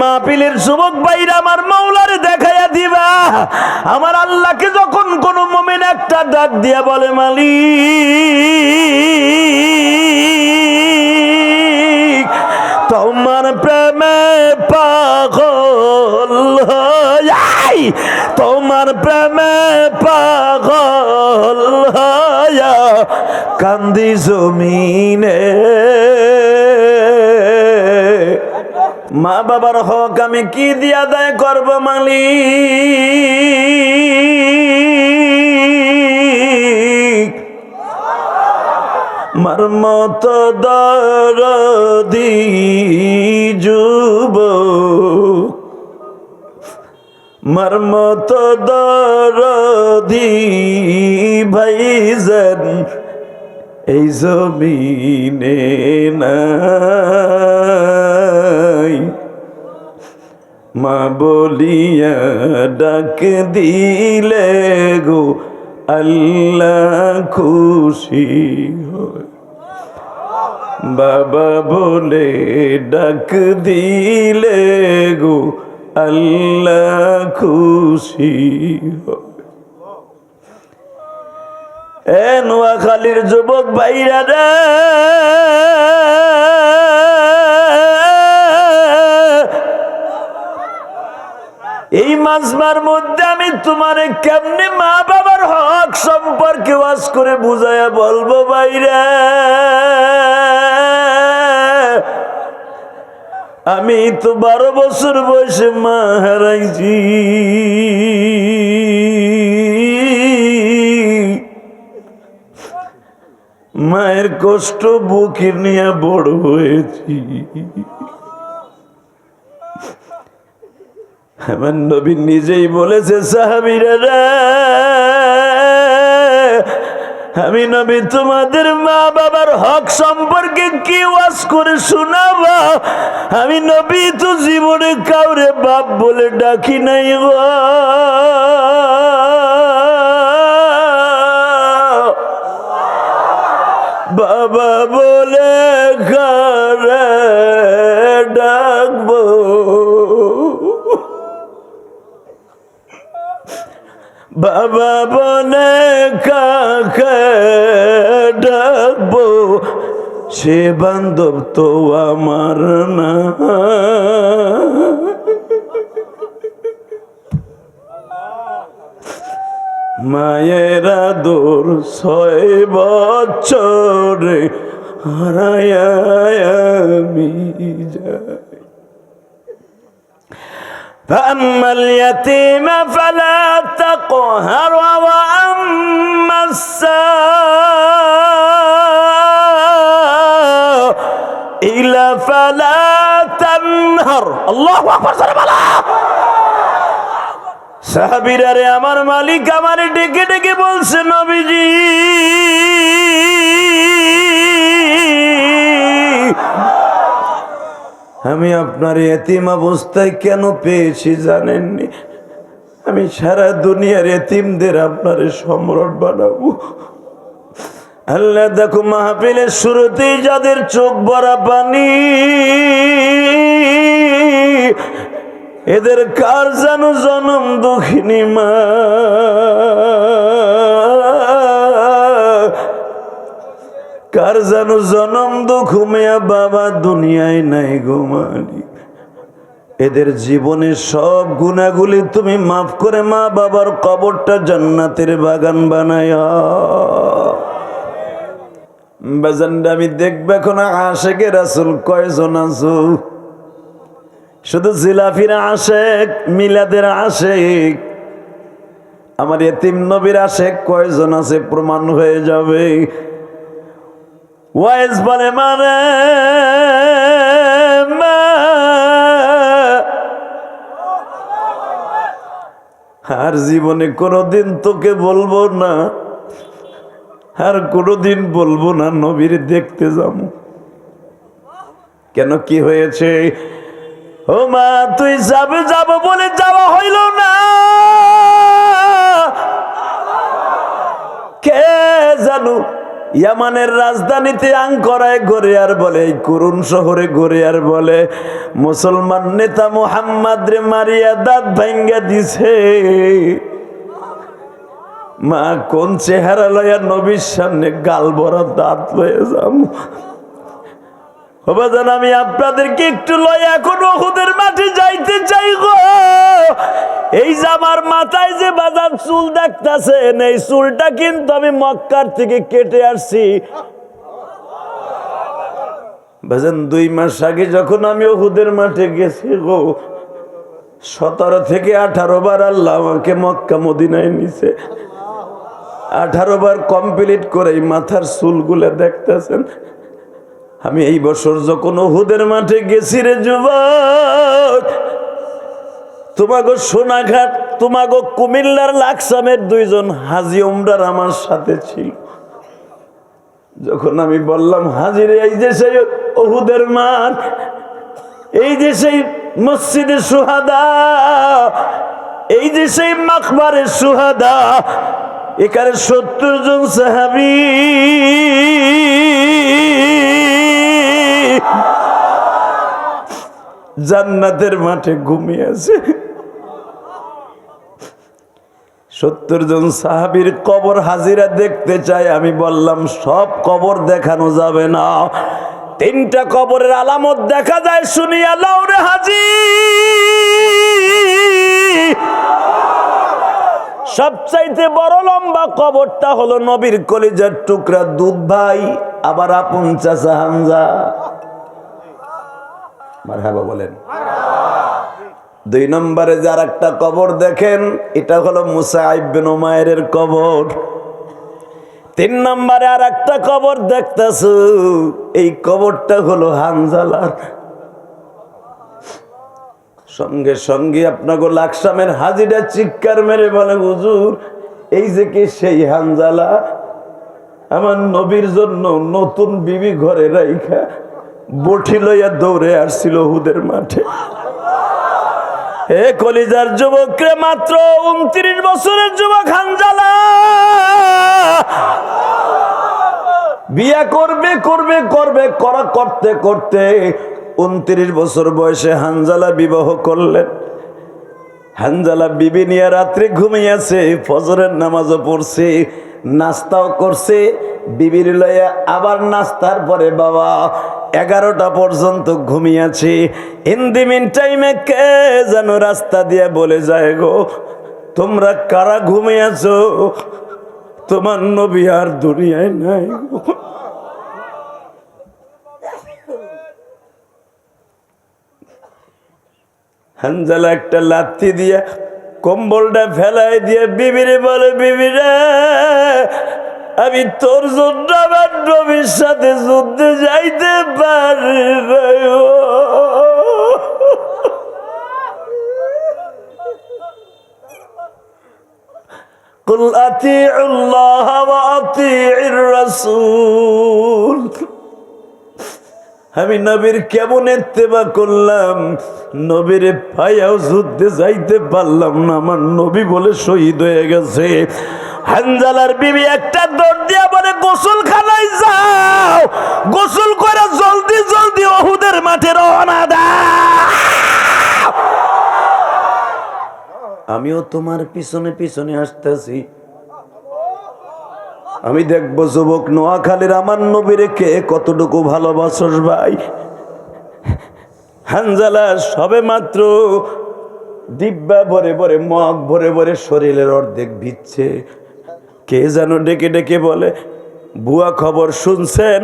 মাহফিলের যুবক ভাইরা আমার মাওলারে দেখাইয়া দিবা। আমার আল্লাহকে যখন কোন মুমিন একটা ডাক দিয়া বলে মালিক তোমার প্রেমে পাগল হই, তোমার প্রেমে পাগল হইয়া কান্দি জমিনে, মা বাবার হক আমি কি দিয়া আদায় করব মালিক? মার মত দরদি যুবক, মার মত দরদি ভাইজান এই জমিনে নাই। মা বলিয়া ডাক দিলে গো আল্লাহ খুশি হয়, বাবা বলে ডাক দিলে গো আল্লাহ খুশি হয়। এ নোয়াখালীর যুবক ভাইরা রে, এই মাজমার মধ্যে আমি তোমারে কেমনে মা বাবার হক সম্পর্কে ওয়াজ করে বুঝাইয়া বলবো ভাইরা? আমি তো 12 বছর বয়সে মা হারাইছি। মায়ের কষ্ট বুকে নিয়ে বড় হয়েছি। আমার নবী নিজেই বলেছে সাহাবীরা, আমি নবী তোমাদের মা বাবার হক সম্পর্কে কি ওয়াজ করে শোনাবো? আমি নবী তো জীবনে কাউরে বাপ বলে ডাকি নাই গো। বাবা বলে কারে ডাকবো? বাবা বলে কাকে ডাকবো? সে বান্ধব তো আমার না। মায়ের আদর 6 বছরে হারায়া আমি যাই। فأما اليتيم فلا تقهر وأما السائل فلا تنهر। الله أكبر। সাহাবীরা রে, আমার মালিক আমারে ডেকে ডেকে বলছে নবীজি আমি আপনার এতিম অবস্থায় কেন পেয়েছি জানেননি? আমি সারা দুনিয়ার এতিমদের আপনারে সম্রাট বানাবো। আল্লাহ দেখো মাহফিলের শুরুতেই যাদের চোখ ভরা পানি, এদের কার যেন জনম দুঃখিনী মা। কার যেন জনম দুঃখ মেয়া বাবা দুনিয়ায় নাই গো মালিক। এদের জীবনের সব গুনাহগুলি তুমি মাফ করে মা বাবার কবরটা জান্নাতের বাগান বানায়। বাজানটা আমি দেখবে এখন আশেকে রাসূল কয়জন আছো? শুধু জিলাফির আশেক, মিলাদের আশেক, আমার এতিম নবীর আশেক কয়জন আছে প্রমাণ হয়ে যাবে। ওয়াইজ বলে মানে আর জীবনে কোনোদিন তোকে বলবো না, আর কোনোদিন বলবো না নবীর দেখতে যাবো। কেন, কি হয়েছে? ও মা, তুই যাবে যাবো বলে যাওয়া হইল না। কে জানু ইয়ামানের রাজধানীতে আঙ্করায় ঘরে আর বলে, এই করুণ শহরে ঘরে আর বলে, মুসলমান নেতা মুহাম্মদ রে মারিয়া দাঁত ভাঙ্গা দিছে। মা কোন চেহারা লইয়া নবীর সামনে গাল ভরা দাঁত লয়ে যাম? বাবাজান, আমি আপনাদেরকে একটু লয়ে এখন উহুদের মাঠে যাইতে চাই গো। এই যে আমার মাথায় যে বাজার চুল দেখতেছেন, এই চুলটা কিন্তু আমি মক্কার থেকে কেটে আসছি। বাজান 2 মাস আগে যখন আমি উহুদের মাঠে গেছি গো, 17 থেকে 18 বার আল্লাহ আমাকে মক্কা মদিনায় নিছে। 18 বার কমপ্লিট করে এই মাথার চুলগুলা দেখতেছেন। আমি এই বছর যখন উহুদের মাঠে গেছি রে যুবক, তোমাগো সোনাঘাট, তোমাগো কুমিল্লার লাকসামের 2 জন হাজি উমরার আমার সাথে ছিল। যখন আমি বললাম, হাজিরে এই যে সেই উহুদের মাঠ, এই যে সেই মসজিদে সুহাদা, এই যে সেই মাকবারে সুহাদা, এখানে 70 জন সাহাবী জান্নাতের মাঠে ঘুমিয়ে আছে। 70 জন সাহাবীর কবর হাজিরা দেখতে চাই। আমি বললাম, সব কবর দেখানো যাবে না, 3টা কবরের আলামত দেখা যায়, শুনিয়া লাও রে হাজি। সবচাইতে বড় লম্বা কবরটা হলো নবীর কলিজার টুকরা দুধ ভাই, আবার আপন চাচা হামজা। মারহাবা বলেন। 2 নম্বরে যার একটা কবর দেখেন, এটা হলো মুসাইব বিন উমাইরের কবর। 3 নম্বরে আর একটা কবর দেখতেছো, এই কবরটা হলো হানজালার। সঙ্গে সঙ্গে আপনাকে লাকসামের হাজিরা চিৎকার মেরে বলে, হুজুর এই যে কি সেই হানজালা, আমার নবীর জন্য নতুন বিবি ঘরে রাইখা বটি লইয়া দৌড়ে আসছিল উহুদের মাঠে। হে কলিজার যুবক রে, মাত্র 29 বছরের যুবক হানজালা বিয়া করতে করতে 29 বছর বয়সে হানজালা বিবাহ করলেন। হানজালা বিবি নিয়ে রাত্রে ঘুমিয়েছে, ফজরের নামাজও পড়ছে, নাস্তাও করছে বিবির লইয়া। আবার নাস্তার পরে বাবা 11টা পর্যন্ত ঘুমিয়েছে। ইন দি মিন টাইমে কে যেন রাস্তা দিয়ে বলে যায়, গো তোমরা কারা ঘুমিয়েছ? তোমার নবী আর দুনিয়ায় নাই। হানজালা একটা লাথি দিয়া কম্বলটা ফেলাই দিয়ে বিবিরে বলে, বিবিরে আমি তোর জন্য আমার নবীর সাথে যুদ্ধে যাইতে পারি না। কুল আতিউল্লাহ ওয়া আতিউর রাসূল। আমি নবীর কেমন ইত্তেবা করলাম, নবীর পায়াও যুদ্ধে যাইতে পারলাম না, আমার নবী বলে শহীদ হয়ে গেছে। হানজালার বিবি একটা দৌড় দিয়া বলে, গোসলখানায় যাও, গোসল করে জলদি জলদি উহুদের মাঠে রওনা দাও। আমিও তোমার পিছনে পিছনে আসতেছি। আমি দেখবো যুবক নোয়াখালীর আমার নবীরে কে কতটুকু ভালোবাসস ভাই। হানজালা সবে মাত্র দিব্যা ভরে ভরে, মগ ভরে ভরে শরীরের অর্ধেক ভিজছে। কে যেন ডেকে ডেকে বলে, ভুয়া খবর শুনছেন,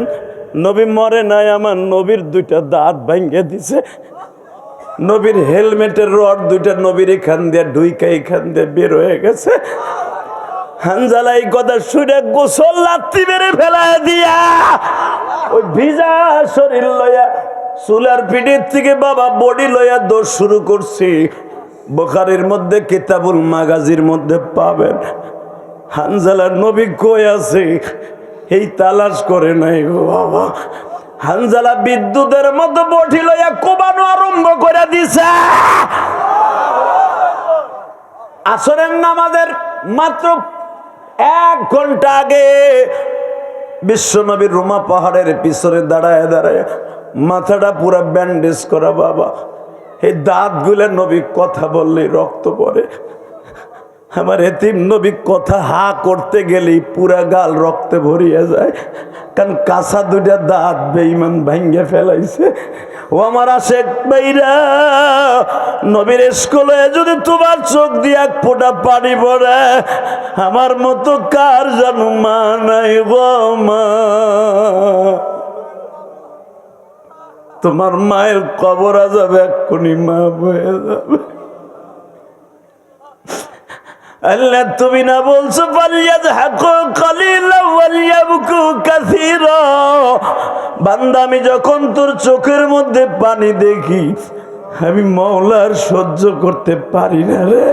নবী মরে নাই, আমার নবীর 2টা দাঁত ভাঙ্গে দিছে। নবীর হেলমেটের রড 2টা নবীর এখান দিয়ে ঢুইকা এখান দিয়ে বের হয়ে গেছে। হানজালা এই কথা শুনে গোসল লাত্তি মেরে ফেলায় দিয়া ওই ভিজা শরীর লইয়া চুলার পিঠের থেকে বাবা বডি লইয়া দৌড় শুরু করছি। বুখারীর মধ্যে কিতাবুল মাগাজির মধ্যে পাবেন, হানজালার নবী কই আছে এই তালাশ করে নাই গো বাবা। হানজালা বিদ্যুতের মতো বডি লইয়া কোবানো আরম্ভ করে দিছে। আসরের নামাজের মাত্র 1 ঘন্টা আগে বিশ্বনবীর রুমা পাহাড়ের পিছনে দাঁড়ায় দাঁড়ায় মাথাটা পুরা ব্যান্ডেজ করা বাবা। এই দাঁতগুলো নবী কথা বললে রক্ত পড়ে। আমার এতিম নবী কথা হা করতে গেলেই পুরা গাল রক্তে ভরিয়া যায়, কারণ কাঁচা দুটা দাঁত বেঈমান ভাঙ্গে ফেলাইছে। ও আমার আশেক ভাইরা, নবীর স্কুলে যদি তোমার চোখ দিয়ে এক ফোঁটা পানি পড়ে, আমার মতো কার যেন মা নাই গো মা। তোমার মায়ের কবর যাবে এক্ষুনি, মা বয়ে যাবে। আল্লাহ তুমি না বলছো বান্দা, আমি যখন তোর চোখের মধ্যে পানি দেখি আমি মওলার সহ্য করতে পারি না রে।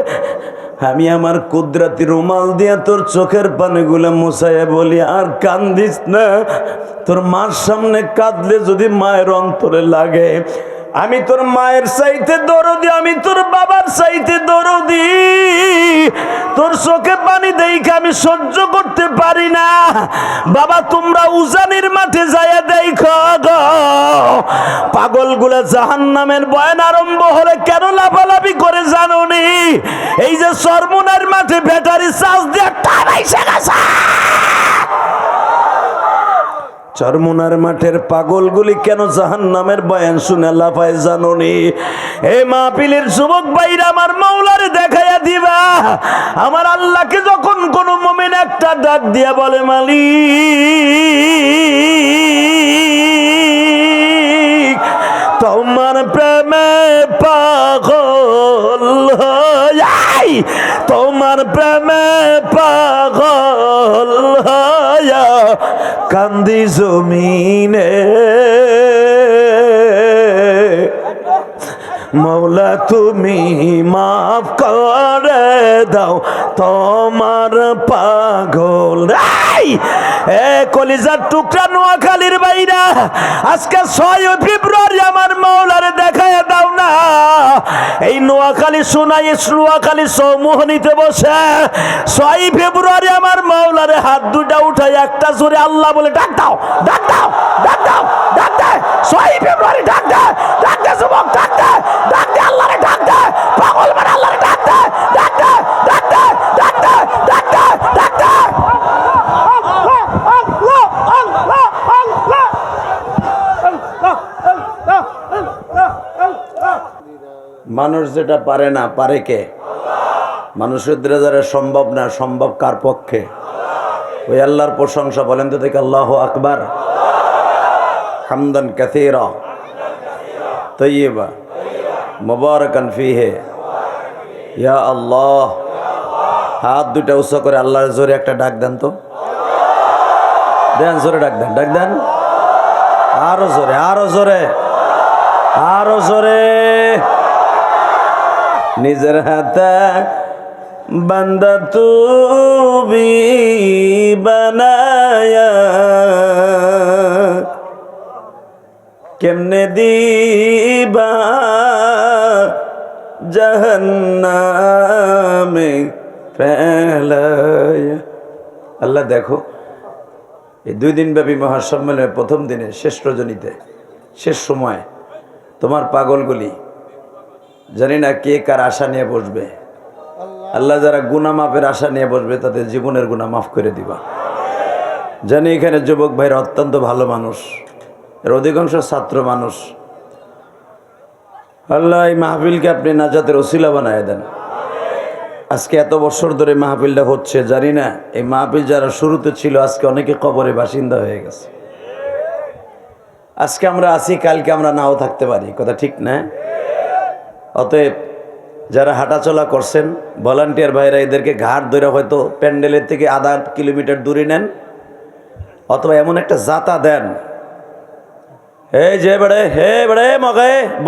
আমি আমার কুদরতি রুমাল দিয়া তোর চোখের পানিগুলো মুছাইয়া বলি, আর কান্দিস না। তোর মার সামনে কাঁদলে যদি মায়ের অন্তরে লাগে, আমি তোর মায়ের চাইতে দরদি, আমি তোর বাবার চাইতে দরদি। তোর চোখে পানি দেখে আমি সহ্য করতে পারি না। বাবা তোমরা উজানির মাঠে যাইয়া দেখো গো, পাগলগুলা জাহান্নামের বয়ান আরম্ভ হলে কেন লাফালাফি করে জানো নি? এই যে চরমুনার মাঠে ব্যাটারি চার্জ দিয়ে টানাইছে গেছে। চরমুনার মাঠের পাগলগুলি কেন জাহান্নামের বয়ান শুনে লাফায় জানো নি? এই মাহফিলের যুবক ভাইরা, আমার মাওলারে দেখাইয়া দিবা। আমার আল্লাহকে যখন কোন মুমিন একটা ডাক দিয়া বলে, মালিক তোমার প্রেমে পাগল হই, তোমার প্রেমে পাগল হইয়া কান্দি জমিনে, মৌলা তুমি মাফ করে দাও তোমার পাগল। এ কলিজার টুকরা নোয়াখালীর বাইরা, আজকে 6 ফেব্রুয়ারি আমার মাওলারে দেখায় দাও না। এই নোয়াখালী শোনাই, নোয়াখালী চৌমোহনীতে বসে 6 ফেব্রুয়ারি আমার মাওলারে হাত দুটা উঠাই একটা জোরে আল্লাহ বলে ডাক দাও, ডাক দাও, ডাক দাও, ডাক দে। 6 ফেব্রুয়ারি ডাক দে, ডাক দে যুবক, ডাক দে, ডাক দে আল্লাহরে, ডাক দে পাগল মানে আল্লাহরে, ডাক দে, ডাক দে, ডাক দে, ডাক দে, ডাক দে, ডাক দে। মানুষ যেটা পারে না, পারে কে? মানুষের দ্বারা সম্ভব না, সম্ভব কার পক্ষে? ওই আল্লাহর প্রশংসা বলেন তো দেখে, আল্লাহু আকবার, হামদান কাসীরা তাইয়্যিবা মুবারাকান ফীহি। ইয়া আল্লাহ। হাত দুটা উঁচু করে আল্লাহর জোরে একটা ডাক দেন তো, দেন জোরে ডাক দেন, ডাক দেন আরো জোরে, আরো জোরে, আরো জোরে। নিজের হাতে বান্দা তুমি বানায়া কেমনে দিবা জাহান্নামে ফেলায়া। আল্লাহ দেখো, এই 2 দিনব্যাপী মহাসম্মেলনের প্রথম দিনে শেষ রজনীতে, শেষ সময় তোমার পাগলগুলি জানি না কে কার আশা নিয়ে বসবে। আল্লাহ যারা গুনাহ মাফের আশা নিয়ে বসবে তাদের জীবনের গুনাহ মাফ করে দিবা। জানি এখানে যুবক ভাইরা অত্যন্ত ভালো মানুষ, এর অধিকাংশ ছাত্র মানুষ। আল্লাহ এই মাহফিলকে আপনি নাজাতের ওসিলা বানায় দেন। আজকে এত বছর ধরে মাহফিলটা হচ্ছে, জানি না এই মাহফিল যারা শুরুতে ছিল আজকে অনেকে কবরে বাসিন্দা হয়ে গেছে। আজকে আমরা আছি, কালকে আমরা নাও থাকতে পারি, কথা ঠিক না? অতএব যারা হাঁটাচলা করছেন ভলান্টিয়ার ভাইরা, এদেরকে ঘাট ধরে হয়তো প্যান্ডেলের থেকে আধা কিলোমিটার দূরে নেন, অথবা এমন একটা জাতা দেন, এই যে বেড়ে হে বেড়ে মগায় ব,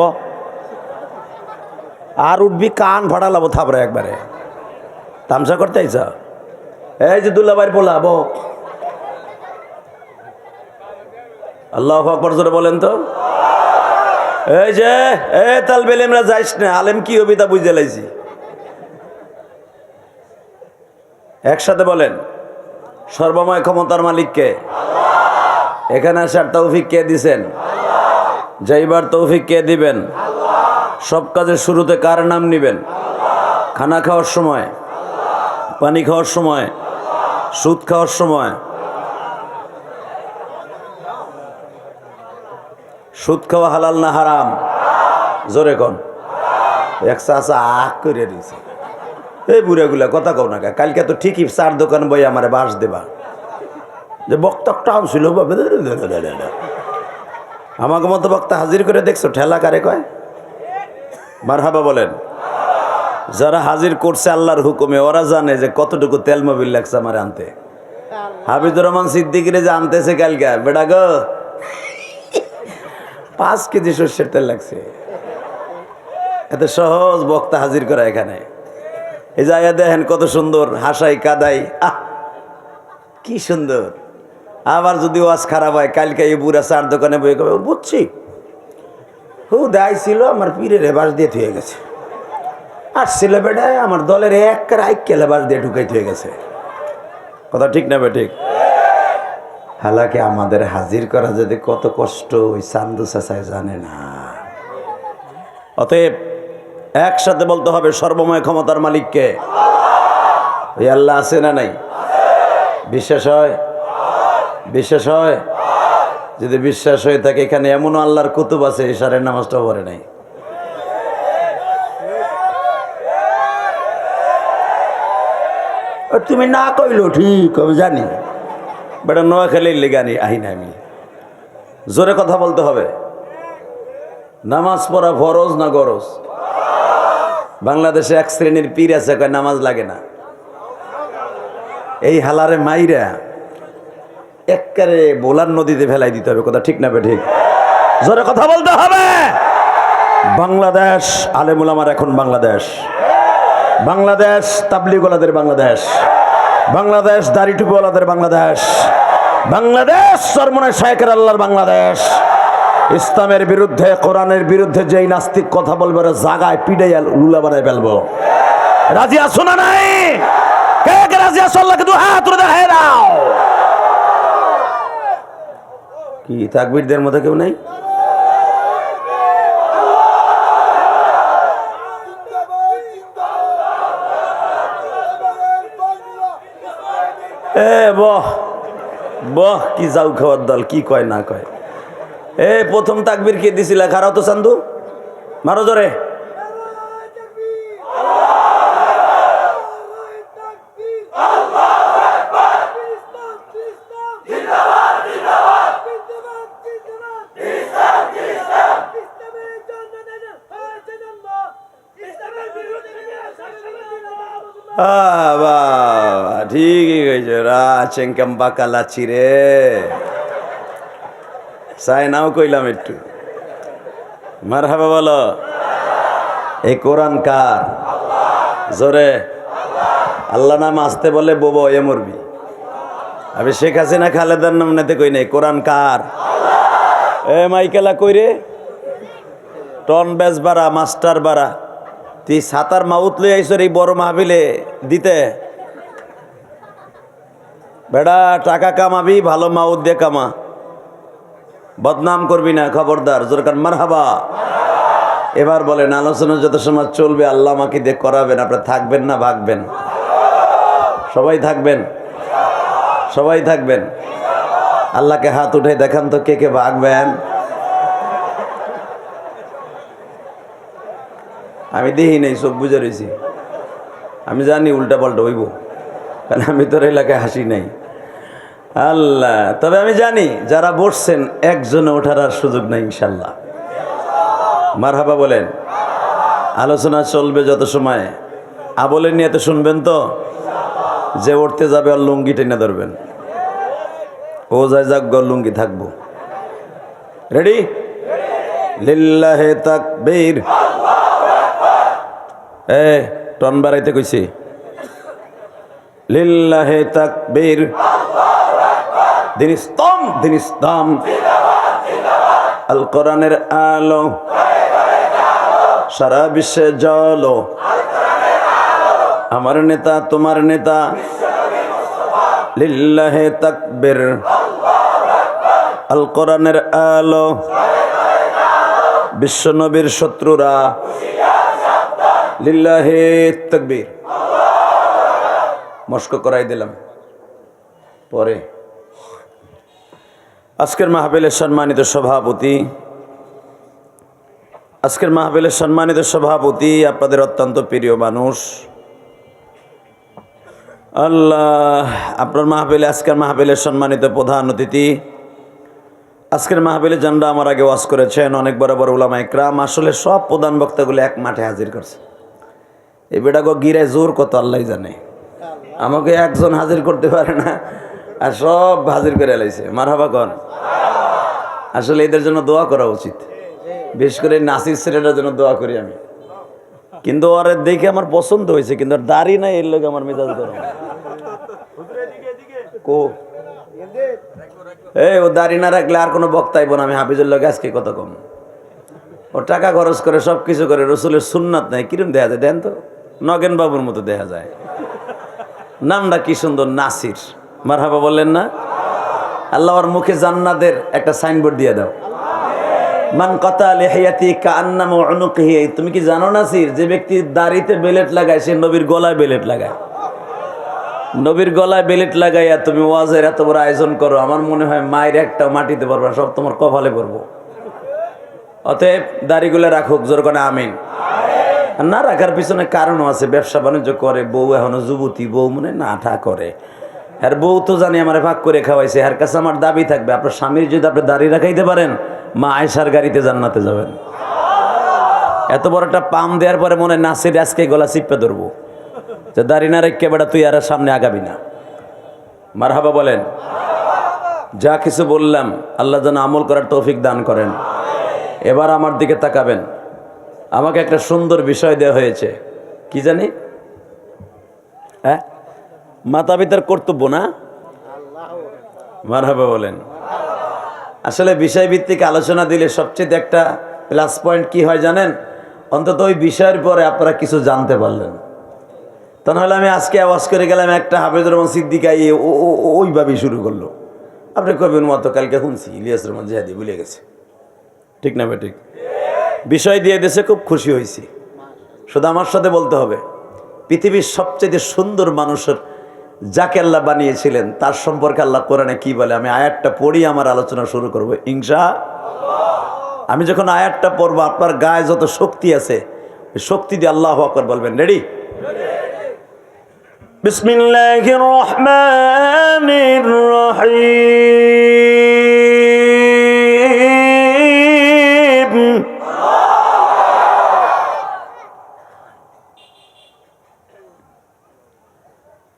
আর উঠবি কান ফাটা লাবো থাপড়ে একবারে। তামসা করতে আইসা? এই যে দুল্লাবাইর পোলা বো, আল্লাহু আকবার জোরে বলেন তো। এই যে তালবে এলেমরা যাইস না, আলেম কি হবি তা বুঝে লাইছি। একসাথে বলেন, সর্বময় ক্ষমতার মালিককে? এখানে আসার তৌফিক কে দিছেন? যাইবার তৌফিক কে দিবেন? সব কাজের শুরুতে কার নাম নিবেন? খানা খাওয়ার সময়, পানি খাওয়ার সময়, সুদ খাওয়ার সময়? সুদ খাওয়া হালাল না হারাম? জোরে কোন। এক চাচা আখ করে দিয়েছে, এই বুড়াগুলা কথা কও না, কালকে তো ঠিকই চার দোকান বই আমারে বাস দেবা, যে বক্তাটাও ছিল আমাকে মতো বক্তা হাজির করে দেখছো, ঠেলা কারে কয়? মারহাবা বলেন। যারা হাজির করছে আল্লাহর হুকুমে ওরা জানে যে কতটুকু তেল মোবিল লাগছে আমার আনতে। হাবিজুর রহমান সিদ্দিকিরে যে আনতেছে কালকে, বেটা গো 5 কেজি সর্ষের তেল লাগছে। এত সহজ বক্তা হাজির করা এখানে। এই জায়গা দেখেন কত সুন্দর, হাসাই কাদাই, কি সুন্দর। আবার যদি ওয়াজ খারাপ হয়, কালকে এই বুড়া চার দোকানে বই কবে বুঝছি হু দায় ছিল আমার পীরের বাস দিয়ে থুয়ে গেছে, আর ছেলে বেটায় আমার দলের এক কেলে বাস দিয়ে ঢুকাই থুয়ে গেছে। কথা ঠিক না বে ঠিক? হালাকে আমাদের হাজির করা যদি কত কষ্ট ওই চান্দু চাচায় জানে না। অতএব একসাথে বলতে হবে সর্বময় ক্ষমতার মালিককে। ওই আল্লাহ আছে না নাই? বিশ্বাস হয়? বিশ্বাস হয়? যদি বিশ্বাস হয়ে থাকে, এখানে এমনও আল্লাহর কুতুব আছে ইশারের নামাজটাও পড়ে নাই। তুমি না কইলো ঠিক হবে জানি, বেটা নোয়াখালী লেগানি আহি না আমি। জোরে কথা বলতে হবে। নামাজ পড়া ফরজ না গরজ? বাংলাদেশে এক শ্রেণীর পীর আছে কয় নামাজ লাগে না। এই হালারে মাইরা একবারে বোলার নদীতে ফেলাই দিতে হবে। কথা ঠিক না বে ঠিক? জোরে কথা বলতে হবে। বাংলাদেশ আলেমুল আমার এখন বাংলাদেশ, বাংলাদেশ তাবলিগওয়ালাদের বাংলাদেশ, বাংলাদেশ দাড়ি টুপিওয়ালাদের বাংলাদেশ, বাংলাদেশ সরমনে শায়েখের আল্লাহর বাংলাদেশ। ইসলামের বিরুদ্ধে কোরআনের বিরুদ্ধে যেই নাস্তিক কথা বলবে ওরা জাগায় পিড়াইয়া লুলা বানায় ফেলবো। রাজি আছো না নাই? কে কে রাজি আছো? আল্লাহকে দু হাত তুলে দেখায় দাও। কি তাকবীরদের মধ্যে কেউ নাই? এ বহ বহ, কি যাও খাওয়ার দল, কি কয় না কয়। এ প্রথম তাকবীর কে দিছিল? খারাও তো চান্দু, মারো জোরে। ঠিকই কইছে, চেঙ্কাম বাঁকা লাচ্ছি রে, চাই নাও কইলাম একটু। মারহাবা বলো। এই কোরআন কার? জোরে। আল্লাহ নাম আসতে বলে বোবো এ মরবি। আমি শেখ হাসিনা খালেদার নাম নেতে কই নাই। কোরআন কার? এ মাইকেলা কই রে? টন বেজ বাড়া, মাস্টার বাড়া, তুই সাতার মাউত লই আইসর এই বড় মাহফিলে দিতে। বেড়া টাকা কামাবি, ভালো মাউত দিয়ে কামা, বদনাম করবি না, খবরদার। জোরকার মারহাবা। এবার বলেন, আলোচনা যত সময় চলবে আল্লাহ আমাকে দিয়ে করাবেন, আপনারা থাকবেন না ভাগবেন? সবাই থাকবেন, সবাই থাকবেন। আল্লাহকে হাত উঠে দেখান তো কে কে ভাগবেন। আমি দেখি নাই, চোখ বুঝে রয়েছি। আমি জানি উল্টা পাল্টা হইব, কারণ আমি তোর এলাকায় হাসি নাই। আল্লাহ, তবে আমি জানি যারা বসছেন একজনে ওঠার আর সুযোগ নাই ইনশাল্লাহ। মারহাবা বলেন। আলোচনা চলবে যত সময়, আবলের নিয়ে তো শুনবেন তো। যে উঠতে যাবে আর লুঙ্গি টেনে ধরবেন, ও যায় যাক লুঙ্গি থাকবো। রেডি? লিল্লাহে তাকবীর। এ টন বাড়াইতে কইছি। লিল্লাহে তাকবীর। দিন ইসলাম, দিন ইসলাম, আল কোরআনের আলো সারা বিশ্বে জলো। আমার নেতা তোমার নেতা, লিল্লাহে তাকবীর, আল কোরআনের আলো, বিশ্ব নবীর শত্রুরা, লিল্লাহে তাকবীর। মস্ক করাই দিলাম। পরে আজকের মাহফিলের সম্মানিত সভাপতি, আপনাদের অত্যন্ত প্রিয় মানুষ, আল্লাহ আপনার আজকের মাহফিলের সম্মানিত প্রধান অতিথি, আজকের মাহফিলে জানরা আমার আগে ওয়াজ করেছেন অনেক বড় বড় উলামা ইকরাম, আসলে সব প্রধান বক্তাগুলো এক মাঠে হাজির করছে। এই বেটাকে গিরায় জোর কত আল্লাহ জানে, আমাকে একজন হাজির করতে পারে না, আর সব হাজির করে এলাইছে। মারহাবা কন। আসলে এদের জন্য দোয়া করা উচিত, বিশেষ করে নাসির ছেলেটার জন্য দোয়া করি আমি। কিন্তু ওর দেখে আমার পছন্দ হয়েছে, কিন্তু আর দাড়ি নাই, এর লোক আমার মেজাজ গরম। ও দাড়ি না রাখলে আর কোনো বক্তাইব না। আমি হাফিজুর লোক আজকে কত কম, ও টাকা খরচ করে সব কিছু করে, রসুলের সুন্নাত নাই, কিরম দেখা যায় দেন তো, নগেন বাবুর মতো দেখা যায়। নামটা কি সুন্দর, নাসির। মারহাবা বললেন না? আল্লাহ ওর মুখে জান্নাতের একটা সাইনবোর্ড দিয়ে দাও। মান কাতা লিহিয়াতি কাআন্নামা উনুকিহি। তুমি কি জানো নাসির, যে ব্যক্তি দাড়িতে বেলেট লাগায় সে নবীর গলায় বেলেট লাগায়। নবীর গলায় বেলেট লাগাইয়া তুমি ওয়াজের এত বড় আয়োজন করো, আমার মনে হয় মায়ের একটা মাটিতে পারবা, সব তোমার কপালে পড়বো। অতএব দাড়িগুলো রাখুক, জোর করে আমিন। আর না রাখার পিছনে কারণও আছে, ব্যবসা বাণিজ্য করে, বউ এখনো যুবতী, বউ মনে না ঠা করে। আর বউ তো জানি আমার ভাগ করে খাওয়াইছে, এর কাছে আমার দাবি থাকবে, আপনার স্বামীর যদি আপনি দাড়ি রাখাইতে পারেন, মা আয়েশার গাড়িতে জান্নাতে যাবেন। এত বড় একটা পাম দেওয়ার পরে মনে নাসির আজকে গলা চিপে ধরবো, যে দাড়ি না রেখে বেড়া তুই আর সামনে আগাবি না। মারহাবা বলেন। যা কিছু বললাম আল্লাহ যেন আমল করার তৌফিক দান করেন। এবার আমার দিকে তাকাবেন, আমাকে একটা সুন্দর বিষয় দেওয়া হয়েছে, কি জানি, হ্যাঁ, মাতা পিতার কর্তব্য না? মারহাবা বলেন। আসলে বিষয়ভিত্তিক আলোচনা দিলে সবচেয়ে একটা প্লাস পয়েন্ট কি হয় জানেন? অন্তত ওই বিষয়ের পরে আপনারা কিছু জানতে পারলেন। তা নাহলে আমি আজকে আওয়াজ করে গেলাম, একটা হাফেজুর রহমান সিদ্দিকা ওইভাবেই শুরু করলো। আপনি কবেন মতো কালকে শুনছি ইলিয়াস রহমান জিহাদি ভুলে গেছে, ঠিক না ঠিক? বিষয় দিয়ে দেশে খুব খুশি হয়েছি। শুধু আমার সাথে বলতে হবে, পৃথিবীর সবচেয়ে সুন্দর মানুষের যাকে আল্লাহ বানিয়েছিলেন তার সম্পর্কে আল্লাহ কোরআনে কি বলে, আমি আয়াতটা পড়ি আমার আলোচনা শুরু করবো ইনশাআল্লাহ। আমি যখন আয়াতটা পড়বো, আপনার গায়ে যত শক্তি আছে শক্তি দিয়ে আল্লাহু আকবার বলবেন। রেডি? বিসমিল্লাহির রহমানির রহিম।